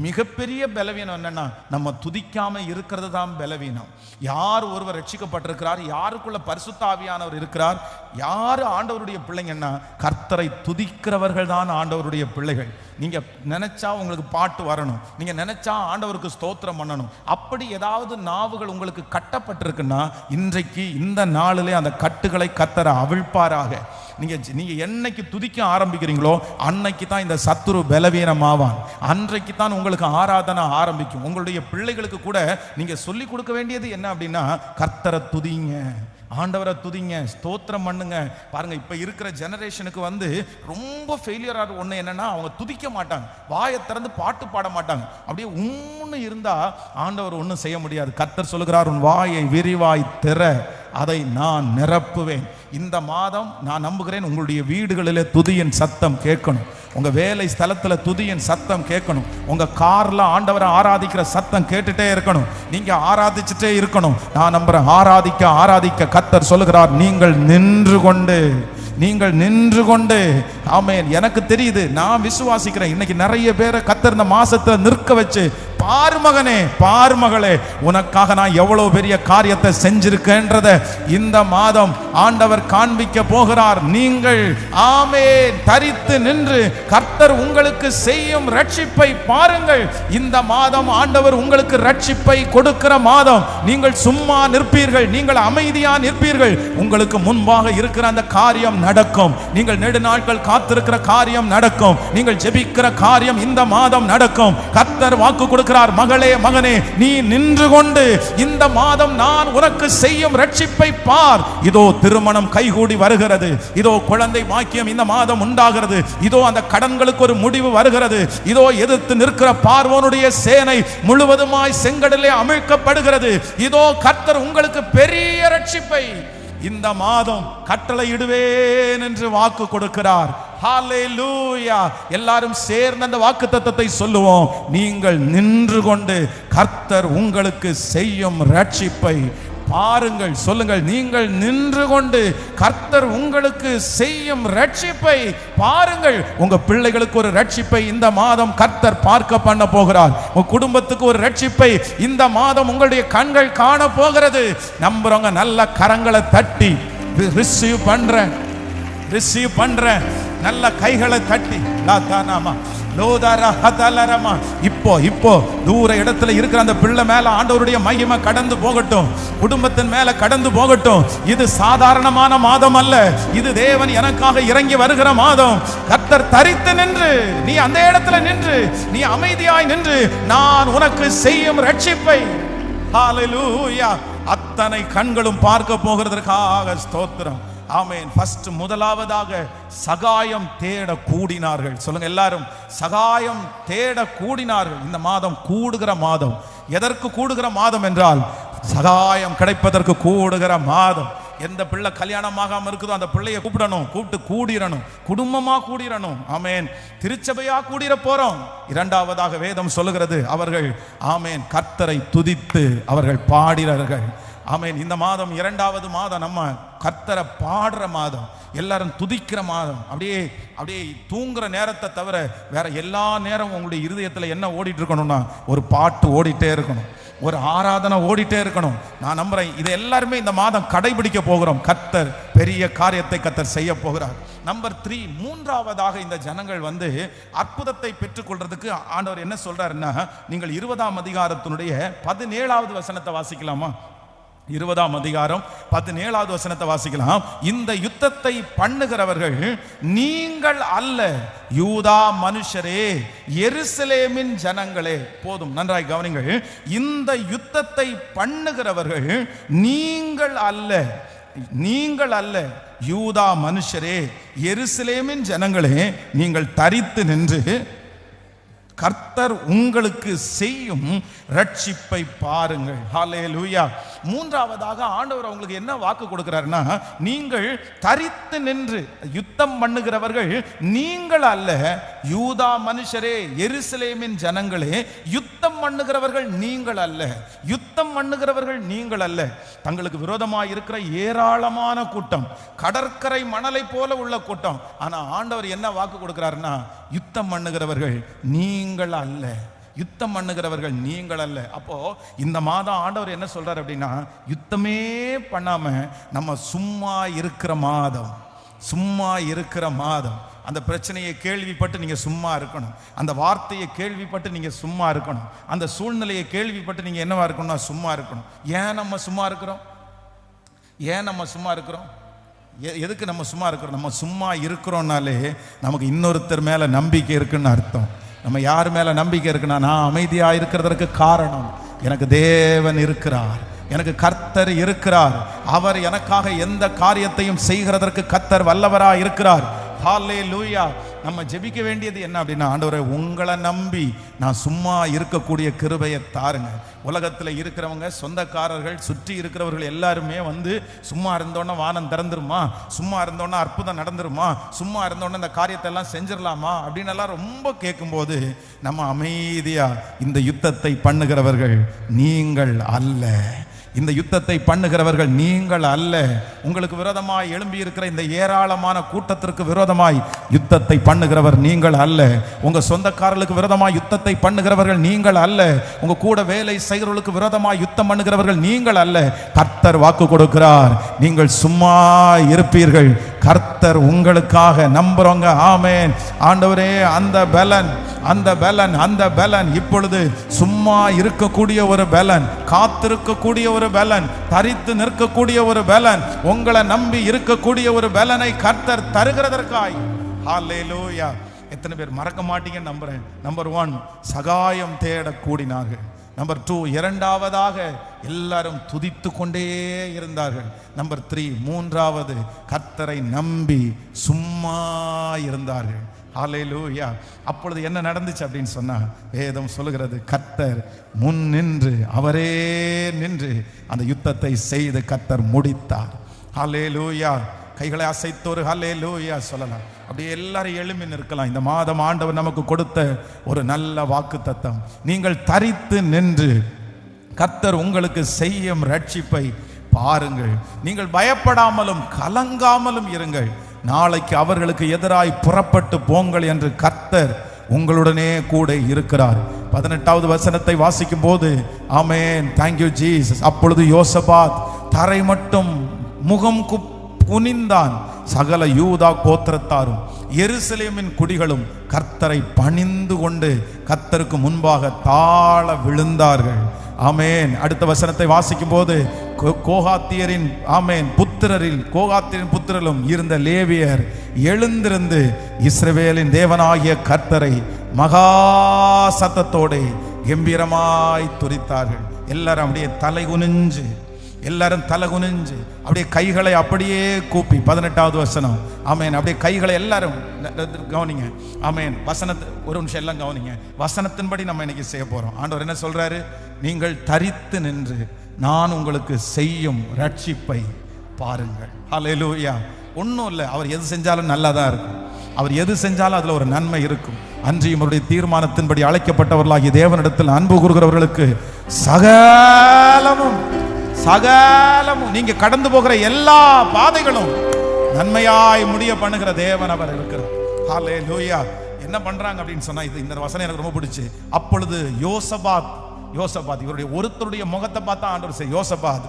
மிகப்பெரிய பலவீனம் என்னன்னா நம்ம துதிக்காம இருக்கிறது தான் பலவீனம். யார் ஒருவர் ரட்சிக்கப்பட்டிருக்கிறார், யாருக்குள்ள பரிசுத்த ஆவியானவர் இருக்கிறார், யாரு ஆண்டவருடைய பிள்ளைங்கன்னா கர்த்தரை துதிக்கிறவர்கள் தான் ஆண்டவருடைய பிள்ளைகள். நீங்க நினைச்சா உங்களுக்கு பாட்டு வரணும், நீங்க நினைச்சா ஆண்டவருக்கு ஸ்தோத்திரம் பண்ணணும். அப்படி ஏதாவது நாவுகள் உங்களுக்கு கட்டப்பட்டிருக்குன்னா இன்றைக்கு இந்த நாளிலே அந்த கட்டுகளை கர்த்தர் அவிழ்ப்பாராக. நீங்க என்னைக்கு துதிக்க ஆரம்பிக்கிறீங்களோ அன்னைக்கு தான் இந்த சத்துரு பலவீனமாவான். அன்றைக்கு தான் உங்களுக்கு ஆராதனை ஆரம்பிக்கும். உங்களுடைய பிள்ளைகளுக்கு கூட நீங்க சொல்லி கொடுக்க வேண்டியது என்ன அப்படின்னா கர்த்தரை துதிங்க, ஆண்டவரை துதிங்க, ஸ்தோத்திரம் பண்ணுங்க. பாருங்க இப்ப இருக்கிற ஜெனரேஷனுக்கு ரொம்ப ஃபெயிலியர் ஆகிற ஒண்ணு என்னன்னா அவங்க துதிக்க மாட்டாங்க, வாயை திறந்து பாட்டு பாட மாட்டாங்க. அப்படியே உம்முன்னு இருந்தா ஆண்டவர் ஒன்றும் செய்ய முடியாது. கர்த்தர் சொல்லுகிறார், உன் வாயை விரிவாய் திற, அதை நான் நிரப்புவேன். இந்த மாதம் நான் நம்புகிறேன் உங்களுடைய வீடுகளிலே துதியின் சத்தம் கேட்கணும், உங்க வேலை ஸ்தலத்துல துதியின் சத்தம் கேட்கணும், உங்க கார்ல ஆண்டவரை ஆராதிக்கிற சத்தம் கேட்டுட்டே இருக்கணும், நீங்க ஆராதிச்சுட்டே இருக்கணும். நான் நம்புறேன் ஆராதிக்க ஆராதிக்க கர்த்தர் சொல்லுகிறார், நீங்கள் நின்று கொண்டு ஆமென். எனக்கு தெரியுது, நான் விசுவாசிக்கிறேன். இன்னைக்கு நிறைய பேரை கர்த்தர் இந்த மாசத்துல நிற்க வச்சு பாரு மகனே, பாரு மகளே, உனக்காக நான் எவ்வளவு பெரிய காரியத்தை செஞ்சிருக்கேன்றத இந்த மாதம் ஆண்டவர் காண்பிக்க போகிறார். நீங்கள் ஆமென் தரித்து நின்று கர்த்தர் உங்களுக்கு செய்யும் ரட்சிப்பை பாருங்கள். இந்த மாதம் ஆண்டவர் உங்களுக்கு ரட்சிப்பை கொடுக்கிற மாதம். நீங்கள் சும்மா நிற்பீர்கள், நீங்கள் அமைதியா நிற்பீர்கள். உங்களுக்கு முன்பாக இருக்கிற அந்த காரியம் நடக்கும். நீங்கள் நெடுநாட்கள் காத்திருக்கிற காரியம் நடக்கும். நீங்கள் ஜெபிக்கிற காரியம் இந்த மாதம் நடக்கும். கர்த்தர் வாக்கு கொடுக்கிறார், மகளே மகனே, நீ நின்று கொண்டு இந்த மாதம் நான் உனக்கு செய்யும் ரட்சிப்பை பார். இதோ திருமணம் கைகூடி வருகிறது, இதோ குழந்தை பாக்கியம் இந்த மாதம் உண்டாகிறது, இதோ அந்த கடன்களுக்கு ஒரு முடிவு வருகிறது, இதோ எதிர்த்து நிற்கிற பார்வோனுடைய சேனை முழுவதுமாய் செங்கடலே அமிழ்க்கப்படுகிறது. இதோ கர்த்தர் உங்களுக்கு பெரிய ரட்சிப்பை இந்த மாதம் கட்டளையிடுவேன் என்று வாக்கு கொடுக்கிறார். ஹல்லேலூயா. எல்லாரும் சேர்ந்து அந்த வாக்குத்தத்தத்தை சொல்லுவோம். நீங்கள் நின்று கொண்டு கர்த்தர் உங்களுக்கு செய்யும் ரட்சிப்பை பாருங்கள். சொல்லுங்கள், நீங்கள் நின்று கொண்டு கர்த்தர் உங்களுக்கு செய்யும் ரட்சிப்பை பாருங்கள். உங்க பிள்ளைகளுக்கு ஒரு ரட்சிப்பை இந்த மாதம் கர்த்தர் பார்க்க பண்ண போகிறார். உங்க குடும்பத்துக்கு ஒரு ரட்சிப்பை இந்த மாதம் உங்களுடைய கண்கள் காண போகிறது. நம்புறவங்க நல்ல கரங்களை தட்டி ரிசீவ் பண்ற நல்ல கைகளை தட்டி இப்போ தூர இடத்துல இருக்கிற அந்த பிள்ளை மேல ஆண்டவருடைய மகிமை கடந்து போகட்டும், குடும்பத்தின் மேல கடந்து போகட்டும். இது சாதாரணமான மாதம் அல்ல, இது தேவன் எனக்காக இறங்கி வருகிற மாதம். கர்த்தர் தரித்து நின்று, நீ அந்த இடத்துல நின்று, நீ அமைதியாய் நின்று, நான் உனக்கு செய்யும் ரட்சிப்பை. ஹல்லேலூயா. அத்தனை கண்களும் பார்க்க போகிறதற்காக ஸ்தோத்திரம். ஆமென். ஃபர்ஸ்ட் முதலாவதாக சகாயம் தேட கூடினார்கள். சொல்லுங்க எல்லாரும், சகாயம் தேட கூடினார்கள். இந்த மாதம் கூடுகிற மாதம். எதற்கு கூடுகிற மாதம் என்றால் சகாயம் கிடைப்பதற்கு கூடுகிற மாதம். எந்த பிள்ளை கல்யாணமாகாம இருக்குதோ அந்த பிள்ளையை கூப்பிடணும், கூப்பிட்டு கூடிரணும், குடும்பமா கூடிரணும். ஆமேன். திருச்சபையா கூடிர போறோம். இரண்டாவதாக வேதம் சொல்லுகிறது, அவர்கள் ஆமேன் கர்த்தரை துதித்து அவர்கள் பாடினார்கள். ஆமேன். இந்த மாதம் இரண்டாவது மாதம் நம்ம கர்த்தரை பாடுற மாதம், எல்லாரும் துதிக்கிற மாதம். அப்படியே அப்படியே தூங்குற நேரத்தை தவிர வேற எல்லா நேரம் உங்களுடைய இருதயத்தில் என்ன ஓடிட்டு இருக்கணும்னா ஒரு பாட்டு ஓடிட்டே இருக்கணும், ஒரு ஆராதனை ஓடிட்டே இருக்கணும். நான் நம்புறேன் இது எல்லாருமே இந்த மாதம் கடைபிடிக்க போகிறோம். கர்த்தர் பெரிய காரியத்தை கர்த்தர் செய்ய போகிறார். நம்பர் 3, மூன்றாவதாக இந்த ஜனங்கள் அற்புதத்தை பெற்றுக்கொள்றதுக்கு ஆண்டவர் என்ன சொல்றாருன்னா, நீங்கள் 20ஆம் அதிகாரத்தினுடைய 17வது வசனத்தை வாசிக்கலாமா? 20ஆம் அதிகாரம் 17வது வசனத்தை வாசிக்கலாம். இந்த யுத்தத்தை பண்ணுகிறவர்கள் நீங்கள் அல்ல, யூதா மனுஷரே, எருசலேமின் ஜனங்களே. போதும், நன்றாய் கவனிங்கள். இந்த யுத்தத்தை பண்ணுகிறவர்கள் நீங்கள் அல்ல, நீங்கள் அல்ல, யூதா மனுஷரே, எருசலேமின் ஜனங்களே, நீங்கள் தரித்து நின்று கர்த்தர் உங்களுக்கு செய்யும் ரட்சிப்பை பாருங்கள். ஹல்லேலூயா. மூன்றாவதாக ஆண்டவர் உங்களுக்கு என்ன வாக்கு கொடுக்கிறாருன்னா, நீங்கள் தரித்து நின்று யுத்தம் பண்ணுகிறவர்கள் நீங்கள் அல்ல, யூதா மனுஷரே, எருசலேமின் ஜனங்களே, யுத்தம் பண்ணுகிறவர்கள் நீங்கள் அல்ல, யுத்தம் பண்ணுகிறவர்கள் நீங்கள் அல்ல. தங்களுக்கு விரோதமாக இருக்கிற ஏராளமான கூட்டம், கடற்கரை மணலை போல உள்ள கூட்டம். ஆனா ஆண்டவர் என்ன வாக்கு கொடுக்கிறாருன்னா, யுத்தம் பண்ணுகிறவர்கள் நீங்கள் அல்ல, யுத்தம் பண்ணுகிறவர்கள் நீங்கள் அல்ல. அப்போ இந்த மாதம் ஆண்டவர் என்ன சொல்றாரு அப்படின்னா, யுத்தமே பண்ணாம நம்ம சும்மா இருக்கிற மாதம், சும்மா இருக்கிற மாதம். அந்த பிரச்சனையை கேள்விப்பட்டு நீங்க சும்மா இருக்கணும், அந்த வார்த்தையை கேள்விப்பட்டு நீங்க சும்மா இருக்கணும், அந்த சூழ்நிலையை கேள்விப்பட்டு நீங்க என்னவா இருக்கணும்னா சும்மா இருக்கணும். ஏன் நம்ம சும்மா இருக்கிறோம்? ஏன் நம்ம சும்மா இருக்கிறோம்? எதுக்கு நம்ம சும்மா இருக்கிறோம்? நம்ம சும்மா இருக்கிறோம்னாலே நமக்கு இன்னொருத்தர் மேல நம்பிக்கை இருக்குன்னு அர்த்தம். நம்ம யார் மேல நம்பிக்கை இருக்குன்னா, நான் அமைதியா இருக்கிறதற்கு காரணம் எனக்கு தேவன் இருக்கிறார், எனக்கு கர்த்தர் இருக்கிறார், அவர் எனக்காக எந்த காரியத்தையும் செய்கிறதற்கு கர்த்தர் வல்லவராக இருக்கிறார். ஹல்லேலூயா. நம்ம ஜெபிக்க வேண்டியது என்ன அப்படின்னா, ஆண்டவரே உங்களை நம்பி நான் சும்மா இருக்கக்கூடிய கிருபையை தாருங்க. உலகத்தில் இருக்கிறவங்க, சொந்தக்காரர்கள், சுற்றி இருக்கிறவர்கள் எல்லாருமே சும்மா இருந்தோன்னா வானம் திறந்துருமா, சும்மா இருந்தோன்னா அற்புதம் நடந்துருமா, சும்மா இருந்தோன்னா இந்த காரியத்தை எல்லாம் செஞ்சிடலாமா அப்படின்னு எல்லாம் ரொம்ப கேட்கும்போது நம்ம அமைதியா, இந்த யுத்தத்தை பண்ணுகிறவர்கள் நீங்கள் அல்ல, இந்த யுத்தத்தை பண்ணுகிறவர்கள் நீங்கள் அல்ல, உங்களுக்கு விரோதமாய் எழும்பி இருக்கிற இந்த ஏராளமான கூட்டத்திற்கு விரோதமாய் யுத்தத்தை பண்ணுகிறவர் நீங்கள் அல்ல, உங்க சொந்தக்காரர்களுக்கு விரோதமாய் யுத்தத்தை பண்ணுகிறவர்கள் நீங்கள் அல்ல, உங்க கூட வேலை செய்கிறவர்களுக்கு விரோதமாய் யுத்தம் பண்ணுகிறவர்கள் நீங்கள் அல்ல. கர்த்தர் வாக்கு கொடுக்கிறார், நீங்கள் சும்மா இருப்பீர்கள், கர்த்தர் உங்களுக்காக. நம்புறவங்க ஆமென். ஆண்டவரே அந்த பலன், அந்த பலன், அந்த பலன் இப்பொழுது சும்மா இருக்கக்கூடிய ஒரு பலன், காத்திருக்கக்கூடிய ஒரு பலன், தரித்து நிற்கக்கூடிய ஒரு பலன், உங்களை நம்பி இருக்கக்கூடிய ஒரு பலனை கர்த்தர் தருகிறதற்காய். ஹல்லேலூயா. எத்தனை பேர் மறக்க மாட்டீங்கன்னு நம்புறேன். நம்பர் 1, சகாயம் தேட கூடினார்கள். நம்பர் 2, இரண்டாவதாக எல்லாரும் துதித்து கொண்டே இருந்தார்கள். நம்பர் 3, மூன்றாவது கர்த்தரை நம்பி சும்மா இருந்தார்கள். ஹல்லேலூயா. அப்பொழுது என்ன நடந்துச்சு அப்படின்னு சொன்னா, வேதம் சொல்லுகிறது, கர்த்தர் முன் நின்று, அவரே நின்று அந்த யுத்தத்தை செய்து கர்த்தர் முடித்தார். ஹல்லேலூயா. கைகளை அசைத்தோரு ஹல்லேலூயா சொல்லலாம். அப்படியே எல்லாரும் எழும்பி நிற்கலாம். இந்த மாதம் ஆண்டவர் நமக்கு கொடுத்த ஒரு நல்ல வாக்குத்தத்தம், நீங்கள் தரித்து நின்று கர்த்தர் உங்களுக்கு செய்யும் ரட்சிப்பை பாருங்கள், நீங்கள் பயப்படாமலும் கலங்காமலும் இருங்கள், நாளைக்கு அவர்களுக்கு எதிராய் புறப்பட்டு போங்கள் என்று கர்த்தர் உங்களுடனே கூட இருக்கிறார். 18வது வசனத்தை வாசிக்கும் போது, ஆமென், தேங்க்யூ ஜீசஸ். அப்பொழுது யோசபாத் தரை மட்டும் முகம் குனிந்தான், சகல யூதா கோத்திரத்தாரும் எருசலேமின் குடிகளும் கர்த்தரை பணிந்து கொண்டு கர்த்தருக்கு முன்பாக தாழ விழுந்தார்கள். ஆமென். அடுத்த வசனத்தை வாசிக்கும் போது, கோகாத்தியரின் ஆமென் புத்திரரில், கோகாத்தியரின் புத்திரரும் இருந்த லேவியர் எழுந்திருந்து இஸ்ரவேலின் தேவனாகிய கர்த்தரை மகா சத்தத்தோடு கம்பீரமாய் துதித்தார்கள். எல்லாரும் அப்படியே தலை குனிஞ்சு, எல்லாரும் தலை குனிஞ்சு அப்படியே கைகளை அப்படியே கூப்பி, 18வது வசனம், ஆமென், அப்படியே கைகளை எல்லாரும் கவனிங்க. ஆமென். வசனத்தை ஒரு நிமிஷம் எல்லாம் கவனிங்க. வசனத்தின்படி நம்ம இன்னைக்கு செய்ய போறோம். ஆண்டவர் என்ன சொல்றாரு? நீங்கள் தரித்து நின்று நான் உங்களுக்கு செய்யும் ரட்சிப்பை பாருங்கள். ஹல்லேலூயா. ஒன்றும் இல்லை, அவர் எது செஞ்சாலும் நல்லா தான் இருக்கும். அவர் எது செஞ்சாலும் அதில் ஒரு நன்மை இருக்கும். அன்றியும் அவருடைய தீர்மானத்தின்படி அழைக்கப்பட்டவர்களாகிய தேவனிடத்தில் அன்பு கூறுகிறவர்களுக்கு சகலமும் சகலமும் நீங்க கடந்து போகிற எல்லா பாதைகளும் நன்மையாய் முடிய பண்ணுகிற தேவன் அவர் இருக்கிறார். ஹல்லேலூயா. என்ன பண்றாங்க அப்படின்னு சொன்னா, இது இந்த வசனம் எனக்கு ரொம்ப பிடிச்சு. அப்பொழுது யோசபாத் இவருடைய ஒருத்தருடைய முகத்தை பார்த்தா ஆண்டவர் செய்ய, யோசபாத்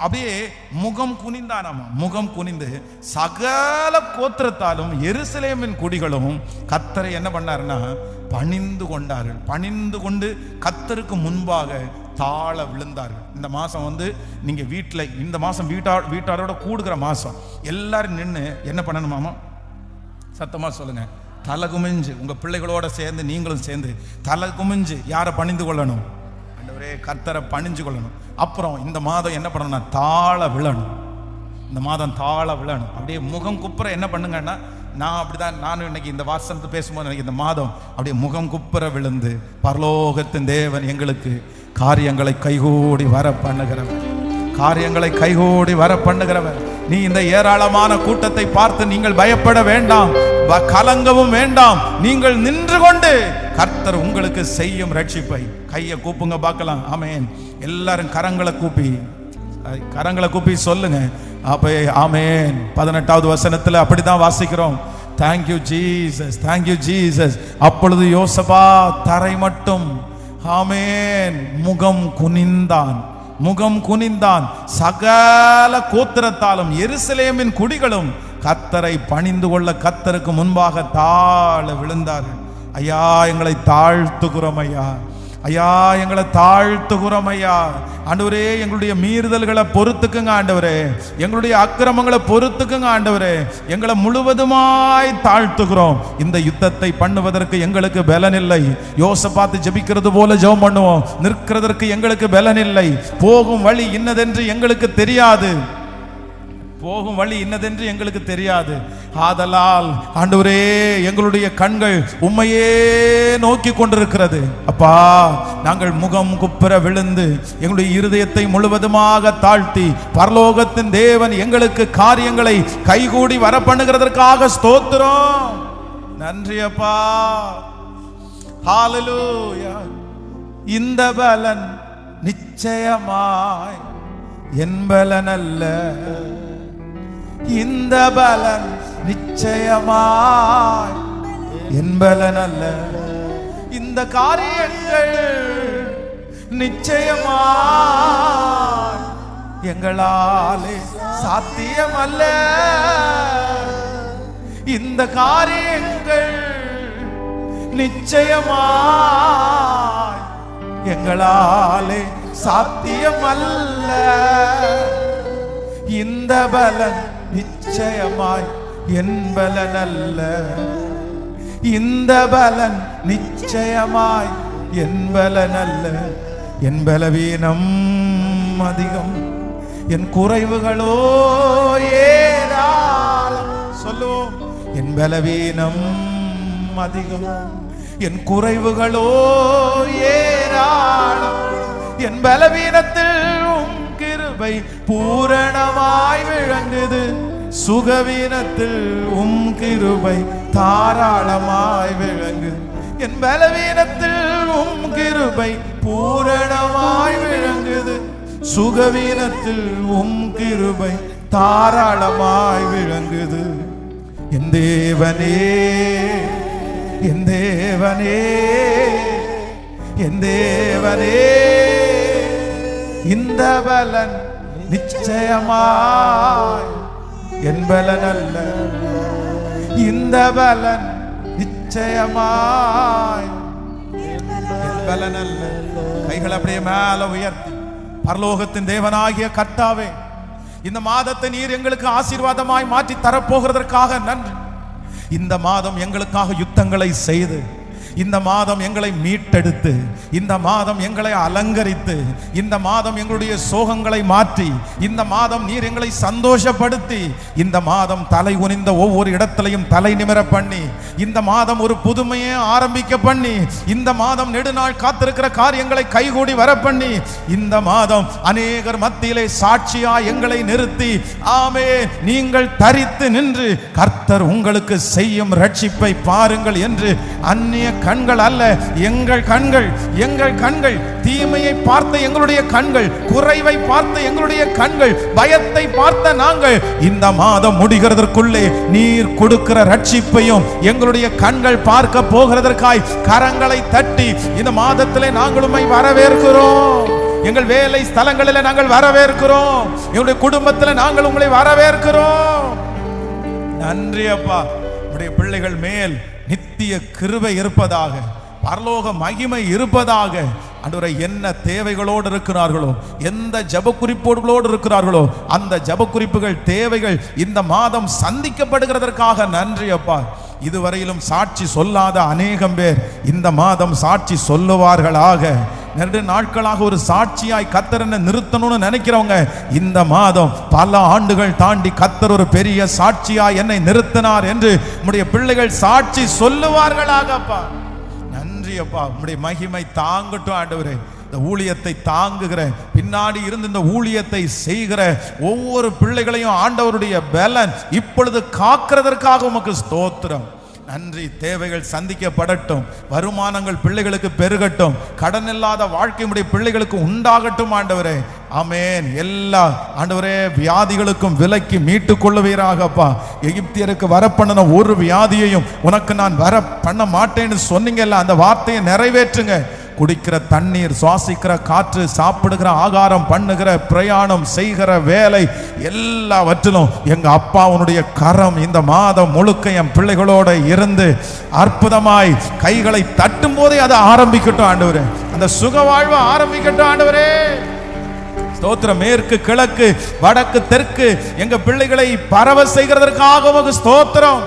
அப்படியே முகம் குனிந்தானாமா. முகம் குனிந்து சகல கோத்திரத்தாலும் எருசலேமின் குடிகளும் கர்த்தரை என்ன பண்ணாருன்னா பணிந்து கொண்டார்கள். பணிந்து கொண்டு கர்த்தருக்கு முன்பாக தாழ விழுந்தார்கள். இந்த மாசம் நீங்க வீட்டில், இந்த மாசம் வீட்டாரோட கூடுகிற மாசம். எல்லாரும் நின்று என்ன பண்ணணுமாமா? சத்தமா சொல்லுங்க. தலை குமிஞ்சு, உங்க பிள்ளைகளோட சேர்ந்து நீங்களும் சேர்ந்து தலை குமிஞ்சு யாரை பணிந்து கொள்ளணும்? ஆண்டவரே, கர்த்தரை பணிஞ்சு கொள்ளணும். அப்புறம் இந்த மாதம் என்ன பண்ணணும்னா தாழ விழணும். இந்த மாதம் தாழ விழணும். அப்படியே முகம் குப்புற என்ன பண்ணுங்கன்னா, நான் அப்படிதான், நானும் இன்னைக்கு இந்த வாசனத்தை பேசும்போது எனக்கு இந்த மாதம் அப்படியே முகம் குப்புற விழுந்து, பரலோகத்தின் தேவன் எங்களுக்கு காரியங்களை கைகூடி வர பண்ணுகிறவர், காரியங்களை கைகூடி வர பண்ணுகிறவர். நீ இந்த ஏராளமான கூட்டத்தை பார்த்து நீங்கள் பயப்பட வேண்டாம், கலங்கவும் வேண்டாம். நீங்கள் நின்று கொண்டு கர்த்தர் உங்களுக்கு செய்யும் ரட்சிப்பை. கையை கூப்புங்க பார்க்கலாம். ஆமென். எல்லாரும் கரங்களை கூப்பி சொல்லுங்க. அப்ப ஆமென். 18வது வசனத்துல அப்படிதான் வாசிக்கிறோம். Thank you Jesus, thank you Jesus. அப்பொழுது யோசபாத் தரை மட்டும் ஆமென் முகம் குனிந்தான். சகல கோத்திரத்தாலும் எருசலேமின் குடிகளும் கர்த்தரை பணிந்து கொள்ள கர்த்தருக்கு முன்பாக தாழ விழுந்தார்கள். ஐயா, எங்களை தாழ்த்துகிறோம் ஐயா, ஐயா எங்களை தாழ்த்துகிறோம் ஐயா. ஆண்டவரே, எங்களுடைய மீறுதல்களை பொறுத்துக்குங்க ஆண்டவரே, எங்களுடைய அக்கிரமங்களை பொறுத்துக்குங்க ஆண்டவரே. எங்களை முழுவதுமாய் தாழ்த்துகிறோம். இந்த யுத்தத்தை பண்ணுவதற்கு எங்களுக்கு பலன் இல்லை. யோசபாத் ஜெபிக்கிறது போல ஜெபம் பண்ணுவோம். நிற்கிறதற்கு எங்களுக்கு பலன் இல்லை. போகும் வழி இன்னதென்று எங்களுக்கு தெரியாது. ஆதலால் ஆண்டவரே, எங்களுடைய கண்கள் உம்மையே நோக்கி கொண்டிருக்கிறது. அப்பா, நாங்கள் முகம் குப்புற விழுந்து எங்களுடைய இருதயத்தை முழுவதுமாக தாழ்த்தி, பரலோகத்தின் தேவன் எங்களுக்கு காரியங்களை கைகூடி வர பண்ணுகிறதற்காக ஸ்தோத்திரம். நன்றி அப்பா. ஹல்லேலூயா. இந்த பலன் நிச்சயமாய் என் பலன் அல்ல, இந்த பலன் நிச்சயமாய் என் பலன் அல்ல, இந்த காரியங்கள் நிச்சயமாய் எங்களாலே சாத்தியம் அல்ல, இந்த காரியங்கள் நிச்சயமாய் எங்களாலே சாத்தியம் அல்ல, இந்த பலன் நிச்சயமாய் என் பலன் அல்ல, இந்த பலன் நிச்சயமாய் என் பலன் அல்ல. என் பலவீனம் அதிகம், என் குறைவுகளோ ஏராளம். சொல்லுவோம். என் பலவீனம் அதிகம், என் குறைவுகளோ ஏராளம். என் பலவீனத்தில் கிருபை பூரணமாய் விளங்குது, சுகவீனத்தில் கிருபை தாராளமாய் விளங்குது. என் பலவீனத்தில் கிருபை பூரணமாய் விளங்குது, சுகவீனத்தில் கிருபை தாராளமாய் விளங்குது. என் தேவனே, என் தேவனே, என் தேவனே, இந்த பலன் நிச்சயமாய் என் பலன் அல்ல, இந்த பலன் நிச்சயமாய் என் பலன் அல்ல. கைகளை அப்படியே மேல உயர்த்தி, பரலோகத்தின் தேவனாகிய கர்த்தாவே, இந்த மாதத்தை நீர் எங்களுக்கு ஆசீர்வாதமாய் மாற்றி தரப்போகிறதற்காக நன்றி. இந்த மாதம் எங்களுக்காக யுத்தங்களை செய்து இந்த மாதம் எங்களை மீட்டெடுத்து, இந்த மாதம் எங்களை அலங்கரித்து, இந்த மாதம் எங்களுடைய சோகங்களை மாற்றி, இந்த மாதம் நீர் எங்களை சந்தோஷப்படுத்தி, இந்த மாதம் தலை குனிந்த ஒவ்வொரு இடத்திலையும் தலை நிமிர பண்ணி, இந்த மாதம் ஒரு புதுமையை ஆரம்பிக்க பண்ணி, இந்த மாதம் நெடுநாள் காத்திருக்கிற காரியங்களை கைகூடி வர பண்ணி, இந்த மாதம் அநேகர் மத்தியிலே சாட்சியா எங்களை நிறுத்தி, ஆமே நீங்கள் தரித்து நின்று கர்த்தர் உங்களுக்கு செய்யும் ரட்சிப்பை பாருங்கள் என்று அந்நிய கண்கள் அல்ல, எங்கள் கண்கள் தீமையை பார்த்த எங்களுடைய கண்கள், குறைவை பார்த்த எங்களுடைய கண்கள், பயத்தை பார்த்த நாங்கள் இந்த மாதம் முடிகிறதற்குள்ளே நீர் கொடுக்கிற ரட்சிப்பையும் எங்களுடைய கண்கள் பார்க்க போகிறதற்காய் கரங்களை தட்டி இந்த மாதத்திலே நாங்களும் வரவேற்கிறோம். எங்கள் வேலை ஸ்தலங்களில் நாங்கள் வரவேற்கிறோம். எங்களுடைய குடும்பத்தில் நாங்கள் உங்களை வரவேற்கிறோம். நன்றி அப்பா. உடைய பிள்ளைகள் மேல் நித்திய கிருபை இருப்பதாக, பரலோக மகிமை இருப்பதாக. ஆண்டவரே, என்ன தேவைகளோடு இருக்கிறார்களோ, எந்த ஜெப குறிப்போடு இருக்கிறார்களோ, அந்த ஜெப குறிப்புகள் தேவைகள் இந்த மாதம் சந்திக்கப்படுகிறதற்காக நன்றி அப்பா. இதுவரையிலும் சாட்சி சொல்லாத அநேகம் பேர் இந்த மாதம் சாட்சி சொல்லுவார்களாக. நெடு நாட்களாக ஒரு சாட்சியாய் கர்த்தர் என்ன நிறுத்தணும்னு நினைக்கிறவங்க, இந்த மாதம் பல ஆண்டுகள் தாண்டி கர்த்தர் ஒரு பெரிய சாட்சியாய் என்னை நிறுத்தினார் என்று உம்முடைய பிள்ளைகள் சாட்சி சொல்லுவார்களாகப்பா. நன்றி அப்பா. உம்முடைய மகிமை தாங்கட்டும் ஆண்டவரே. இந்த ஊழியத்தை தாங்குகிற, பின்னாடி இருந்து இந்த ஊழியத்தை செய்கிற ஒவ்வொரு பிள்ளைகளையும் ஆண்டவருடைய பலன் இப்பொழுது காக்கிறதற்காக உமக்கு ஸ்தோத்திரம். நன்றி. தேவைகள் சந்திக்கப்படட்டும், வருமானங்கள் பிள்ளைகளுக்கு பெருகட்டும், கடன் இல்லாத வாழ்க்கையுடைய பிள்ளைகளுக்கு உண்டாகட்டும் ஆண்டவரே. ஆமென். எல்லா ஆண்டவரே வியாதிகளுக்கும் விலக்கி மீட்டுக் கொள்ளுவீராகப்பா. எகிப்தியருக்கு வர பண்ணின ஒரு வியாதியையும் உனக்கு நான் வர பண்ண மாட்டேன்னு சொன்னீங்கல்ல, அந்த வார்த்தையை நிறைவேற்றுங்க. குடிக்கிற தண்ணீர், சுவாசிக்கிற காற்று, சாப்பிடுகிற ஆகாரம், பண்ணுகிற பிரயாணம், செய்கிற வேலை எல்லாவற்றிலும் எங்க அப்பாவுடைய கரம் இந்த மாதம் முழுக்க என் பிள்ளைகளோட இருந்து அற்புதமாய் கைகளை தட்டும் போதே அதை ஆரம்பிக்கட்டும் ஆண்டவரே. அந்த சுக வாழ்வு ஆரம்பிக்கட்டும் ஆண்டவரே. ஸ்தோத்திரம். மேற்கு, கிழக்கு, வடக்கு, தெற்கு எங்க பிள்ளைகளை பரவ செய்கிறதற்காக உமக்கு ஸ்தோத்திரம்.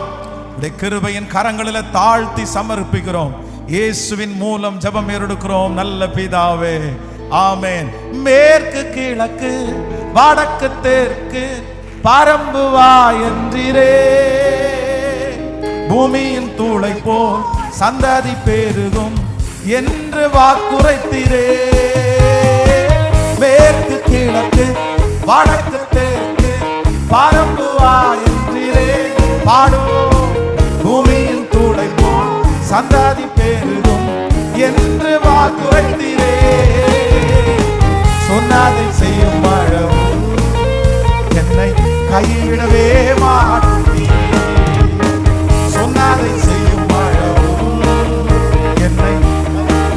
உடைய கிருபையின் கரங்களில் தாழ்த்தி சமர்ப்பிக்கிறோம். இயேசுவின் மூலம் ஜெபம் ஏறெடுக்கிறோம் நல்ல பிதாவே. ஆமென். மேற்கு, கிழக்கு, வடக்கு, தெற்கு பரம்புவா என்றீரே. பூமியின் தூளை போல் சந்ததி பெருகும் என்று வாக்குரைத்தீரே. மேற்கு, கிழக்கு, வடக்கு, தெற்கு பரம்புவா என்றீரே. பாடுவோம். பூமியின் தூளை போல் சந்ததி பெருகும் என்று வாக்குரைத்தீரே. சொன்னதை செய்யும் மழவும் என்னை கைவிடவே மாட்டீர். சொன்னதை செய்யும் மழவும் என்னை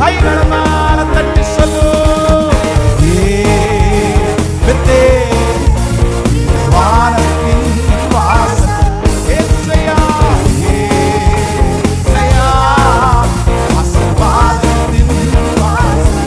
கைகளமால தட்டி சொல்லு. வானத்தின் வாசல் ஆசீர்வாதத்தின் வாசல்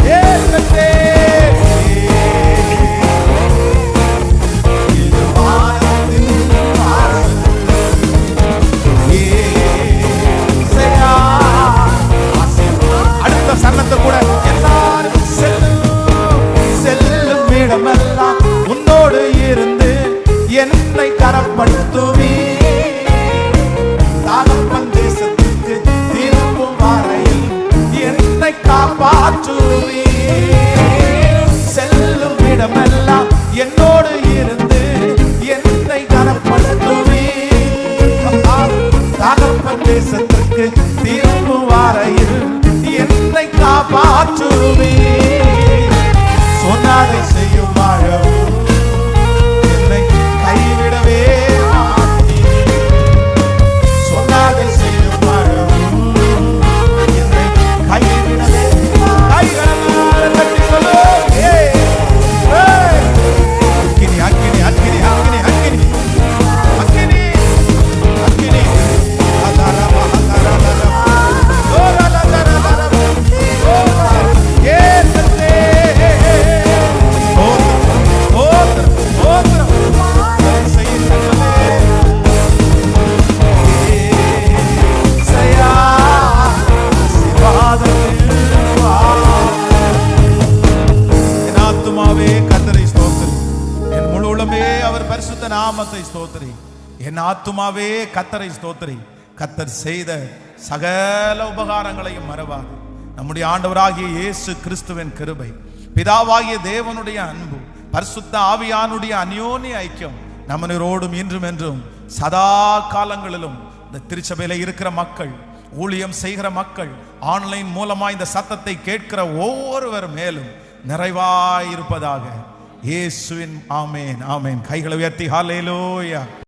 நாமத்தை ஸ்தோத்திரி. என் ஆத்துமாவே கர்த்தரை ஸ்தோத்திரி. கர்த்தர் செய்த சகல உபகாரங்களையும் மறவாது. நம்முடைய ஆண்டவராகிய இயேசு கிறிஸ்துவின் கிருபை, பிதாவாகிய தேவனுடைய அன்பு, பரிசுத்த ஆவியானுடைய அந்யோன்ய ஐக்கியம் நம்மனோடும் இன்றும் என்றும் சதா காலங்களிலும் இந்த திருச்சபையில இருக்கிற மக்கள், ஊழியம் செய்கிற மக்கள், ஆன்லைன் மூலமா இந்த சத்தத்தை கேட்கிற ஒவ்வொருவர் மேலும் நிறைவாயிருப்பதாக. இயேசுவின் ஆமேன் ஆமேன். கைகளை உயர்த்தி ஹல்லேலூயா.